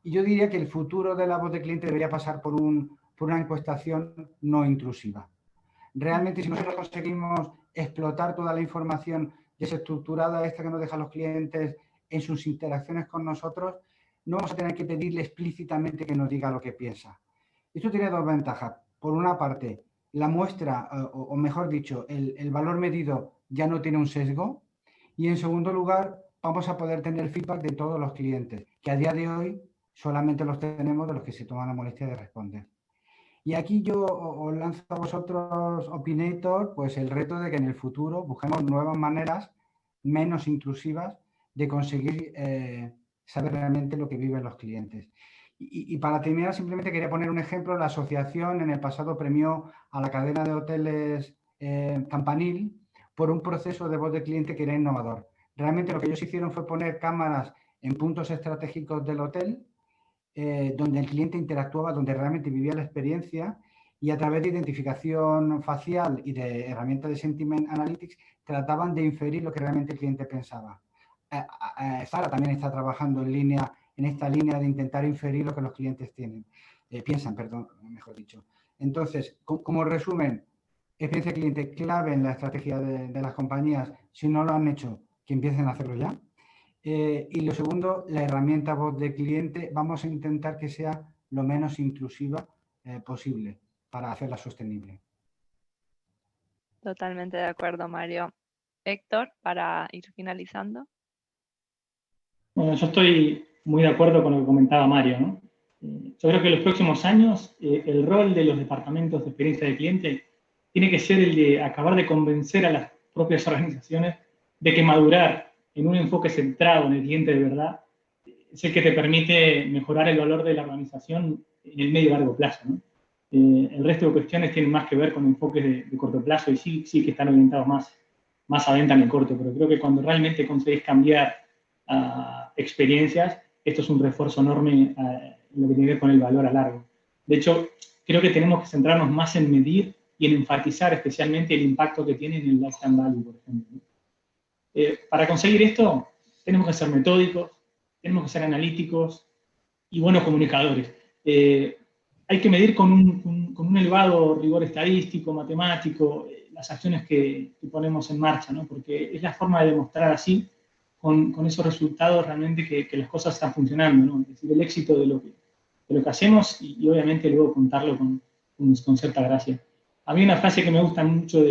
Y yo diría que el futuro de la voz del cliente debería pasar por una encuestación no intrusiva. Realmente, si nosotros conseguimos explotar toda la información desestructurada esta que nos dejan los clientes en sus interacciones con nosotros, no vamos a tener que pedirle explícitamente que nos diga lo que piensa. Esto tiene 2 ventajas. Por una parte, la muestra, o mejor dicho, el valor medido ya no tiene un sesgo. Y en segundo lugar, vamos a poder tener feedback de todos los clientes, que a día de hoy solamente los tenemos de los que se toman la molestia de responder. Y aquí yo os lanzo a vosotros, Opinator, pues el reto de que en el futuro busquemos nuevas maneras menos intrusivas de conseguir saber realmente lo que viven los clientes. Y para terminar, simplemente quería poner un ejemplo. La asociación en el pasado premió a la cadena de hoteles Campanil por un proceso de voz de cliente que era innovador. Realmente lo que ellos hicieron fue poner cámaras en puntos estratégicos del hotel, donde el cliente interactuaba, donde realmente vivía la experiencia, y a través de identificación facial y de herramientas de Sentiment Analytics trataban de inferir lo que realmente el cliente pensaba. Zara también está trabajando en esta línea de intentar inferir lo que los clientes piensan, mejor dicho. Entonces, como resumen, experiencia de cliente clave en la estrategia de las compañías. Si no lo han hecho, que empiecen a hacerlo ya. Y lo segundo, la herramienta voz de cliente, vamos a intentar que sea lo menos intrusiva posible para hacerla sostenible. Totalmente de acuerdo, Mario. Héctor, para ir finalizando. Bueno, yo estoy muy de acuerdo con lo que comentaba Mario, ¿no? Yo creo que en los próximos años el rol de los departamentos de experiencia de cliente tiene que ser el de acabar de convencer a las propias organizaciones de que madurar en un enfoque centrado en el cliente de verdad es el que te permite mejorar el valor de la organización en el medio y largo plazo, ¿no? El resto de cuestiones tienen más que ver con enfoques de corto plazo y sí que están orientados más a venta en el corto, pero creo que cuando realmente conseguís cambiar experiencias, esto es un refuerzo enorme en lo que tiene que ver con el valor a largo. De hecho, creo que tenemos que centrarnos más en medir y en enfatizar especialmente el impacto que tiene en el lifetime value, por ejemplo. Para conseguir esto, tenemos que ser metódicos, tenemos que ser analíticos y buenos comunicadores. Hay que medir con un elevado rigor estadístico, matemático, las acciones que ponemos en marcha, ¿no? Porque es la forma de demostrar así, con esos resultados realmente que las cosas están funcionando, ¿no? Es decir, el éxito de lo que hacemos y obviamente luego contarlo con cierta gracia. A mí una frase que me gusta mucho,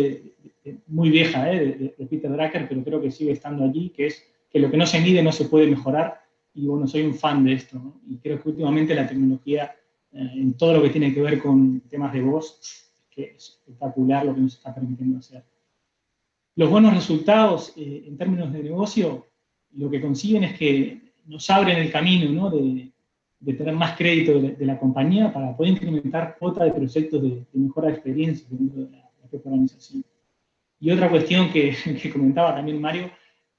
muy vieja, de Peter Drucker, pero creo que sigue estando allí, que es que lo que no se mide no se puede mejorar, y bueno, soy un fan de esto, ¿no? Y creo que últimamente la tecnología, en todo lo que tiene que ver con temas de voz, que es espectacular lo que nos está permitiendo hacer. Los buenos resultados en términos de negocio, lo que consiguen es que nos abren el camino, ¿no? de tener más crédito de la compañía para poder incrementar cuota de proyectos de mejora de experiencia dentro de la propia organización. Y otra cuestión que comentaba también Mario,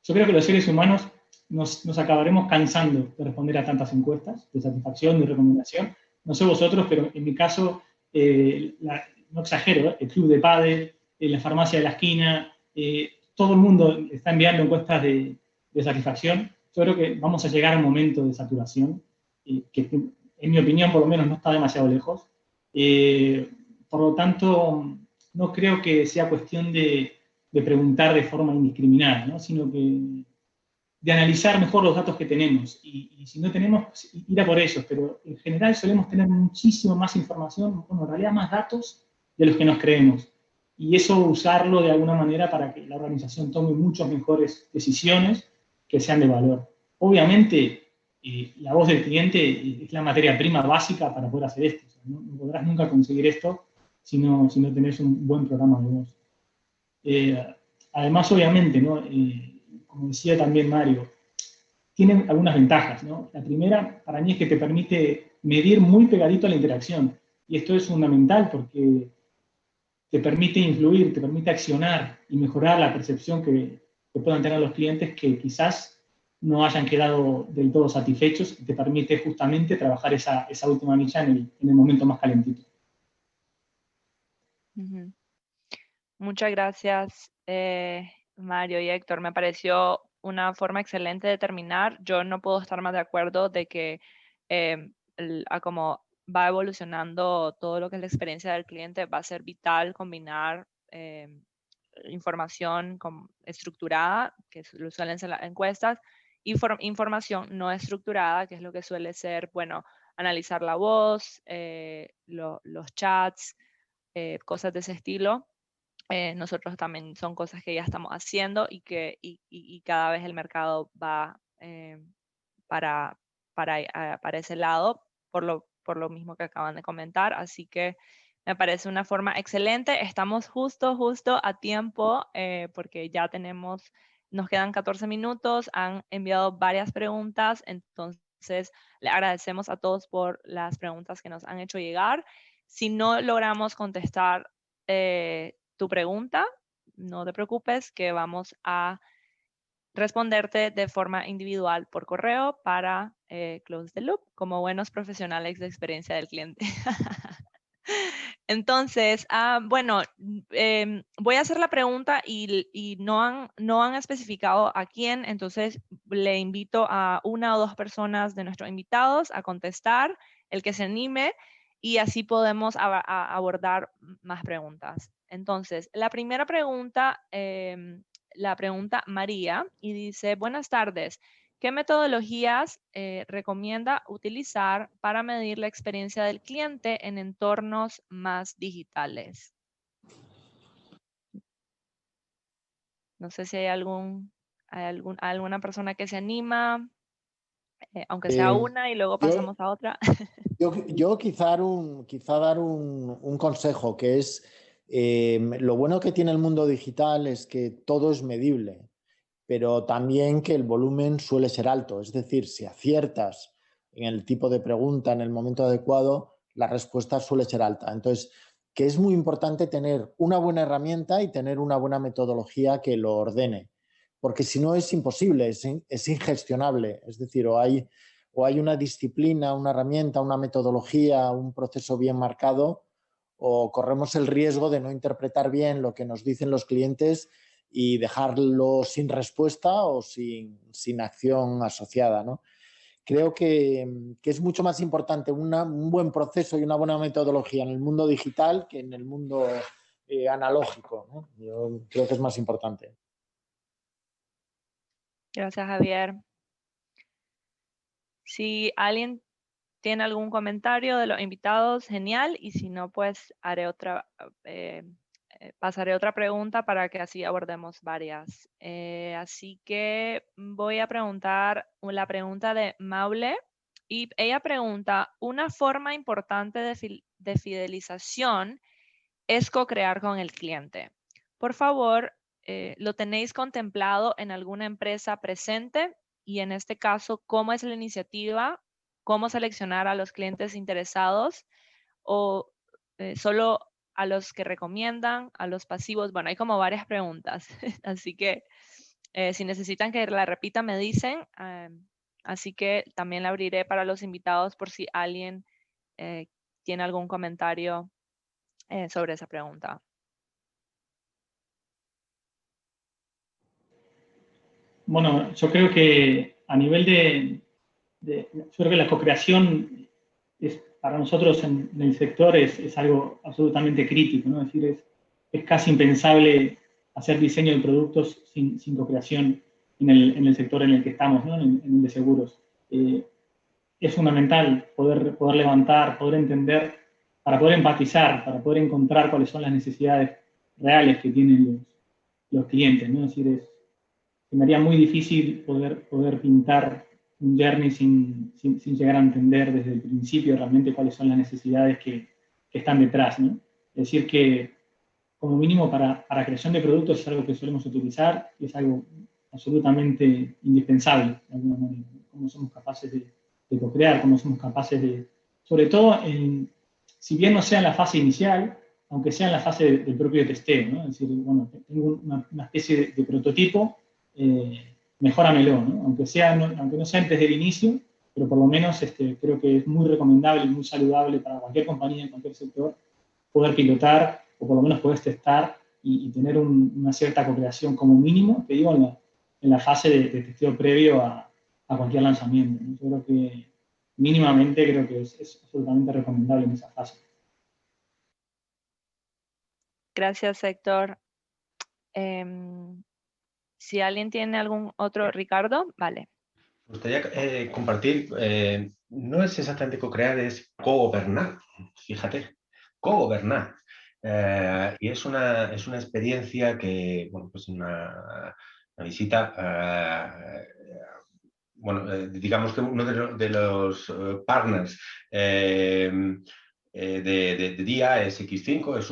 yo creo que los seres humanos nos acabaremos cansando de responder a tantas encuestas de satisfacción, de recomendación. No sé vosotros, pero en mi caso, no exagero, el club de pádel, la farmacia de la esquina, todo el mundo está enviando encuestas de satisfacción. Yo creo que vamos a llegar a un momento de saturación, que en mi opinión por lo menos no está demasiado lejos. Por lo tanto, no creo que sea cuestión de preguntar de forma indiscriminada, ¿no? Sino que de analizar mejor los datos que tenemos. Y si no tenemos, pues, ir a por ellos. Pero en general solemos tener muchísimo más información, bueno, en realidad más datos de los que nos creemos. Y eso usarlo de alguna manera para que la organización tome muchas mejores decisiones que sean de valor. Obviamente, la voz del cliente es la materia prima básica para poder hacer esto. O sea, no podrás nunca conseguir esto si no tenés un buen programa de voz. Además, obviamente, ¿no? Como decía también Mario, tienen algunas ventajas, ¿no? La primera, para mí, es que te permite medir muy pegadito a la interacción. Y esto es fundamental porque te permite influir, te permite accionar y mejorar la percepción que puedan tener los clientes que quizás no hayan quedado del todo satisfechos, y te permite justamente trabajar esa última milla en el momento más calentito. Uh-huh. Muchas gracias, Mario y Héctor. Me pareció una forma excelente de terminar. Yo no puedo estar más de acuerdo de que a como va evolucionando todo lo que es la experiencia del cliente, va a ser vital combinar información estructurada, que suelen ser las encuestas, y información no estructurada, que es lo que suele ser, bueno, analizar la voz, los chats, cosas de ese estilo. Nosotros también son cosas que ya estamos haciendo y cada vez el mercado va para ese lado, por lo mismo que acaban de comentar. Así que me parece una forma excelente. Estamos justo a tiempo porque ya nos quedan 14 minutos, han enviado varias preguntas, entonces le agradecemos a todos por las preguntas que nos han hecho llegar. Si no logramos contestar tu pregunta, no te preocupes, que vamos a responderte de forma individual por correo para Close the Loop, como buenos profesionales de experiencia del cliente. Entonces, bueno, voy a hacer la pregunta y no han especificado a quién, entonces le invito a 1 o 2 personas de nuestros invitados a contestar, el que se anime, y así podemos abordar más preguntas. Entonces, la primera pregunta, la pregunta María, y dice, buenas tardes. ¿Qué metodologías recomienda utilizar para medir la experiencia del cliente en entornos más digitales? No sé si hay alguna persona que se anima, aunque sea una, y luego pasamos a otra. Yo quizá dar un consejo, que es lo bueno que tiene el mundo digital es que todo es medible, pero también que el volumen suele ser alto. Es decir, si aciertas en el tipo de pregunta en el momento adecuado, la respuesta suele ser alta. Entonces, que es muy importante tener una buena herramienta y tener una buena metodología que lo ordene, porque si no es imposible, es ingestionable. Es decir, o hay una disciplina, una herramienta, una metodología, un proceso bien marcado, o corremos el riesgo de no interpretar bien lo que nos dicen los clientes y dejarlo sin respuesta o sin acción asociada, ¿no? Creo que es mucho más importante un buen proceso y una buena metodología en el mundo digital que en el mundo analógico, ¿no? Yo creo que es más importante. Gracias, Javier. Si alguien tiene algún comentario de los invitados, genial, y si no, pues pasaré otra pregunta para que así abordemos varias. Así que voy a preguntar la pregunta de Maule, y ella pregunta, una forma importante de fidelización es co-crear con el cliente. Por favor, ¿lo tenéis contemplado en alguna empresa presente? Y en este caso, ¿cómo es la iniciativa? ¿Cómo seleccionar a los clientes interesados? ¿O solo a los que recomiendan, a los pasivos? Bueno, hay como varias preguntas. Así que si necesitan que la repita, me dicen. Así que también la abriré para los invitados por si alguien tiene algún comentario sobre esa pregunta. Bueno, yo creo que a nivel yo creo que la co-creación para nosotros en el sector es algo absolutamente crítico, ¿no? Es decir, es casi impensable hacer diseño de productos sin co-creación. en el sector en el que estamos, ¿no? En el de seguros. Es fundamental poder levantar, poder entender, para poder empatizar, para poder encontrar cuáles son las necesidades reales que tienen los clientes, ¿no? Es decir, se me haría muy difícil poder pintar un journey sin llegar a entender desde el principio realmente cuáles son las necesidades que están detrás, ¿no? Es decir, que como mínimo para creación de productos es algo que solemos utilizar y es algo absolutamente indispensable, de alguna manera, ¿no? Cómo somos capaces de co-crear, cómo somos capaces de, sobre todo, si bien no sea en la fase inicial, aunque sea en la fase del propio testeo, ¿no? Es decir, bueno, tengo una especie de prototipo, mejóramelo, ¿no? Aunque no sea antes del inicio, pero por lo menos creo que es muy recomendable y muy saludable para cualquier compañía en cualquier sector poder pilotar o por lo menos poder testar y tener una cierta co-creación como mínimo, te digo, en la fase de testeo previo a cualquier lanzamiento, ¿no? Yo creo que mínimamente creo que es absolutamente recomendable en esa fase. Gracias, Héctor. Si alguien tiene algún otro, Ricardo, vale. Me gustaría compartir, no es exactamente co-crear, es co-gobernar, fíjate, co-gobernar. Y es una experiencia que, bueno, pues una visita, digamos que uno de los partners de DIA es X5, es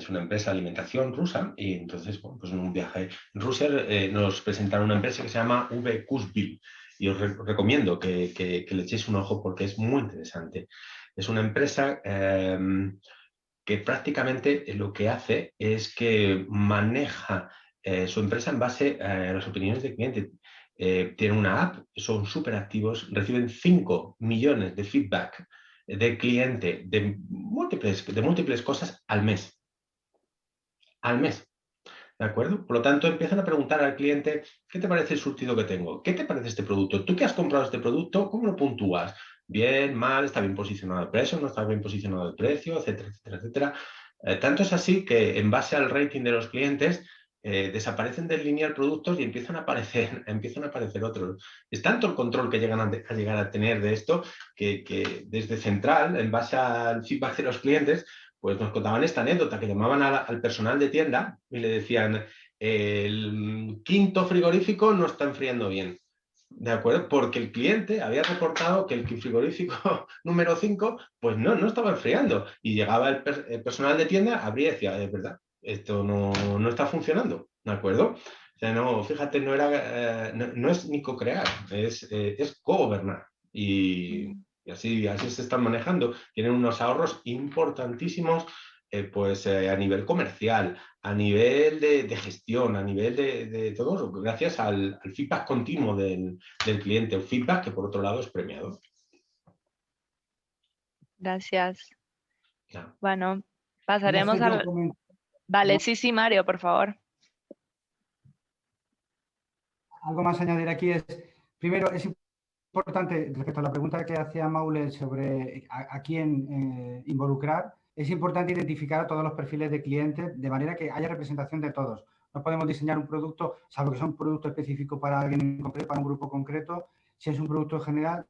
una empresa de alimentación rusa, y entonces, bueno, pues en un viaje en Rusia nos presentaron una empresa que se llama V-Kuzbil, y os recomiendo que le echéis un ojo porque es muy interesante. Es una empresa que prácticamente lo que hace es que maneja su empresa en base a las opiniones del cliente. Tienen una app, son súper activos, reciben 5 millones de feedback de cliente de múltiples cosas al mes. Al mes. ¿De acuerdo? Por lo tanto, empiezan a preguntar al cliente, ¿qué te parece el surtido que tengo? ¿Qué te parece este producto? ¿Tú que has comprado este producto, cómo lo puntúas? Bien, mal, está bien posicionado el precio, no está bien posicionado el precio, etcétera, etcétera, etcétera. Tanto es así que en base al rating de los clientes, desaparecen del lineal productos y empiezan a aparecer otros. Es tanto el control que llegan a llegar a tener de esto que desde central, en base al feedback de los clientes, pues nos contaban esta anécdota, que llamaban al personal de tienda y le decían, el quinto frigorífico no está enfriando bien, ¿de acuerdo? Porque el cliente había reportado que el frigorífico número 5 pues no estaba enfriando, y llegaba el personal de tienda, abría y decía, es verdad, esto no está funcionando, ¿de acuerdo? O sea, no, fíjate, no es ni co-crear, es co-gobernar. Y así se están manejando. Tienen unos ahorros importantísimos, a nivel comercial, a nivel de gestión, a nivel de todo, gracias al feedback continuo del cliente, un feedback que por otro lado es premiado. Gracias. Ya. Bueno, pasaremos al... Vale, sí, Mario, por favor. Algo más a añadir aquí es, primero, es importante, respecto a la pregunta que hacía Maule sobre a quién involucrar, es importante identificar a todos los perfiles de clientes de manera que haya representación de todos. No podemos diseñar un producto, salvo que sea un producto específico para alguien en concreto, para un grupo concreto. Si es un producto general,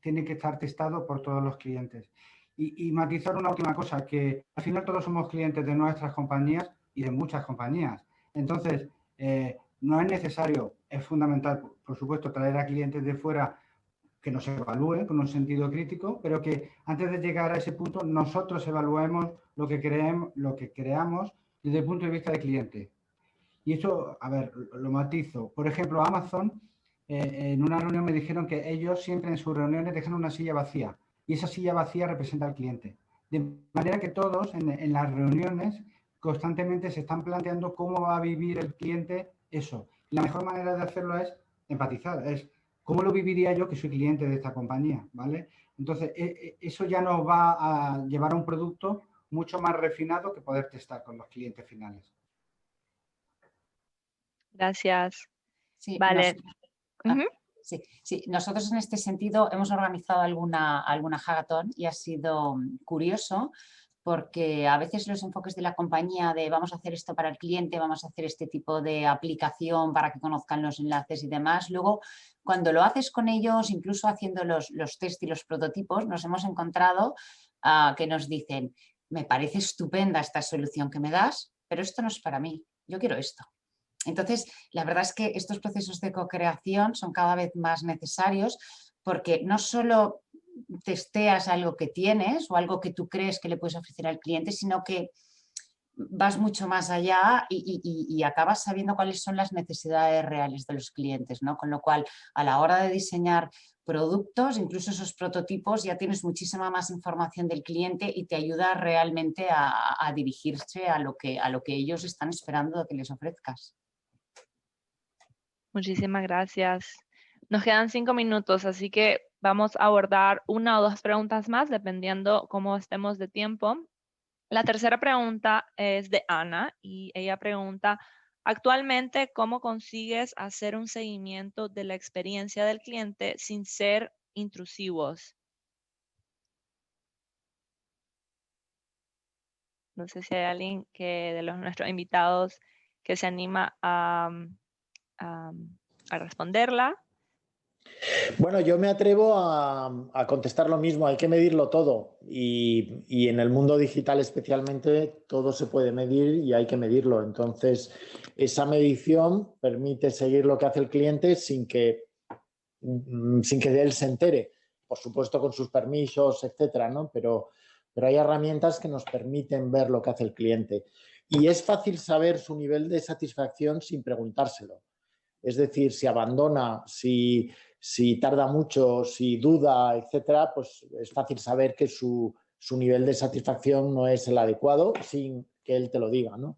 tiene que estar testado por todos los clientes. Y matizar una última cosa, que al final todos somos clientes de nuestras compañías y de muchas compañías. Entonces, no es necesario, es fundamental, por supuesto, traer a clientes de fuera que nos evalúen con un sentido crítico, pero que antes de llegar a ese punto nosotros evaluemos lo que creamos desde el punto de vista del cliente. Y eso, a ver, lo matizo. Por ejemplo, Amazon, en una reunión me dijeron que ellos siempre en sus reuniones dejan una silla vacía, y esa silla vacía representa al cliente. De manera que todos en las reuniones constantemente se están planteando cómo va a vivir el cliente eso. Y la mejor manera de hacerlo es empatizar, es cómo lo viviría yo que soy cliente de esta compañía, ¿vale? Entonces, eso ya nos va a llevar a un producto mucho más refinado que poder testar con los clientes finales. Gracias. Sí, vale. Sí, nosotros en este sentido hemos organizado alguna hackathon y ha sido curioso porque a veces los enfoques de la compañía de vamos a hacer esto para el cliente, vamos a hacer este tipo de aplicación para que conozcan los enlaces y demás, luego cuando lo haces con ellos, incluso haciendo los test y los prototipos, nos hemos encontrado que nos dicen, me parece estupenda esta solución que me das, pero esto no es para mí, yo quiero esto. Entonces, la verdad es que estos procesos de co-creación son cada vez más necesarios porque no solo testeas algo que tienes o algo que tú crees que le puedes ofrecer al cliente, sino que vas mucho más allá y acabas sabiendo cuáles son las necesidades reales de los clientes, ¿no? Con lo cual, a la hora de diseñar productos, incluso esos prototipos, ya tienes muchísima más información del cliente y te ayuda realmente a dirigirse a lo que ellos están esperando que les ofrezcas. Muchísimas gracias. Nos quedan 5 minutos, así que vamos a abordar 1 o 2 preguntas más, dependiendo cómo estemos de tiempo. La tercera pregunta es de Ana y ella pregunta, actualmente, ¿cómo consigues hacer un seguimiento de la experiencia del cliente sin ser intrusivos? No sé si hay alguien de nuestros invitados que se anima a responderla. Bueno, yo me atrevo a contestar lo mismo, hay que medirlo todo y en el mundo digital especialmente todo se puede medir y hay que medirlo. Entonces, esa medición permite seguir lo que hace el cliente sin que él se entere, por supuesto con sus permisos, etcétera, ¿no? Pero hay herramientas que nos permiten ver lo que hace el cliente. Y es fácil saber su nivel de satisfacción sin preguntárselo. Es decir, si abandona, si tarda mucho, si duda, etcétera, pues es fácil saber que su nivel de satisfacción no es el adecuado sin que él te lo diga, ¿no?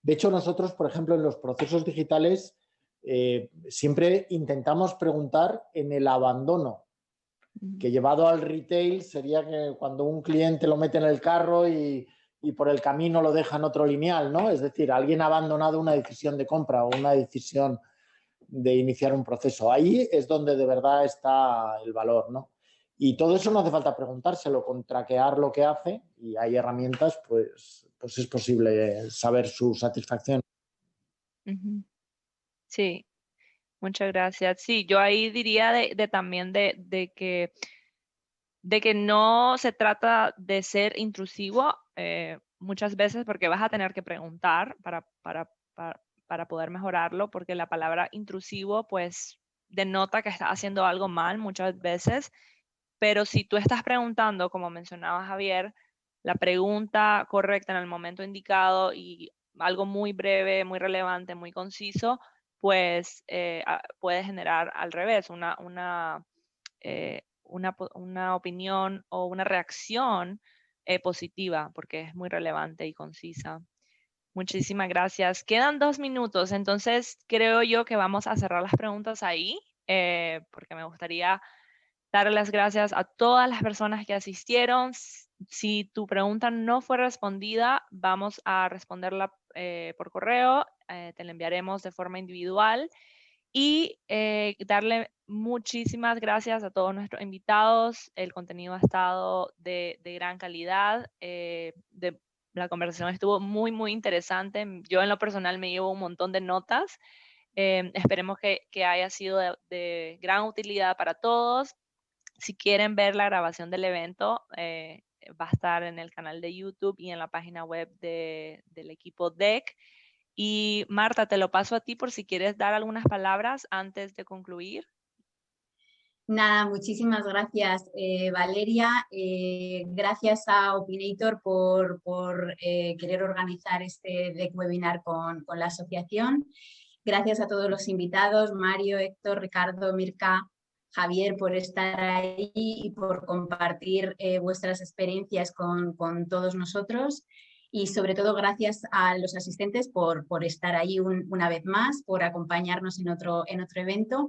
De hecho, nosotros, por ejemplo, en los procesos digitales siempre intentamos preguntar en el abandono, que llevado al retail sería que cuando un cliente lo mete en el carro y por el camino lo deja en otro lineal, ¿no? Es decir, alguien ha abandonado una decisión de compra o una decisión de iniciar un proceso. Ahí es donde de verdad está el valor, ¿no? Y todo eso no hace falta preguntárselo, con traquear lo que hace y hay herramientas, pues es posible saber su satisfacción. Sí, muchas gracias. Sí, yo ahí diría también de que no se trata de ser intrusivo muchas veces porque vas a tener que preguntar para poder mejorarlo, porque la palabra intrusivo pues denota que estás haciendo algo mal muchas veces, pero si tú estás preguntando, como mencionaba Javier, la pregunta correcta en el momento indicado y algo muy breve, muy relevante, muy conciso, pues puede generar al revés una opinión o una reacción positiva, porque es muy relevante y concisa. Muchísimas gracias. Quedan 2 minutos, entonces creo yo que vamos a cerrar las preguntas ahí, porque me gustaría dar las gracias a todas las personas que asistieron. Si tu pregunta no fue respondida, vamos a responderla por correo, te la enviaremos de forma individual. Y darle muchísimas gracias a todos nuestros invitados. El contenido ha estado de gran calidad. La conversación estuvo muy, muy interesante. Yo en lo personal me llevo un montón de notas. Esperemos que haya sido de gran utilidad para todos. Si quieren ver la grabación del evento, va a estar en el canal de YouTube y en la página web del equipo DEC. Y Marta, te lo paso a ti por si quieres dar algunas palabras antes de concluir. Nada, muchísimas gracias, Valeria. Gracias a Opinator por querer organizar este DEC webinar con la asociación. Gracias a todos los invitados, Mario, Héctor, Ricardo, Mirka, Javier, por estar ahí y por compartir vuestras experiencias con todos nosotros. Y sobre todo gracias a los asistentes por estar ahí una vez más, por acompañarnos en otro evento.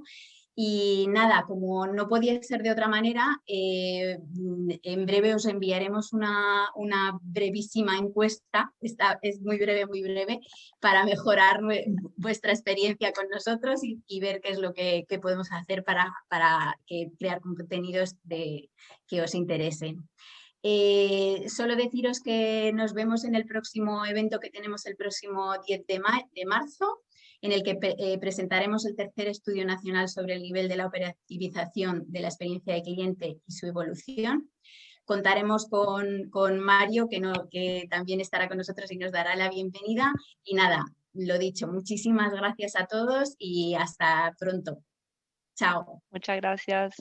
Y nada, como no podía ser de otra manera, en breve os enviaremos una brevísima encuesta, esta es muy breve, para mejorar vuestra experiencia con nosotros y ver qué es lo que podemos hacer para crear contenidos que os interesen. Solo deciros que nos vemos en el próximo evento que tenemos el próximo 10 de marzo, en el que presentaremos el tercer estudio nacional sobre el nivel de la operativización de la experiencia de cliente y su evolución. Contaremos con Mario, que también estará con nosotros y nos dará la bienvenida. Y nada, lo dicho, muchísimas gracias a todos y hasta pronto. Chao. Muchas gracias.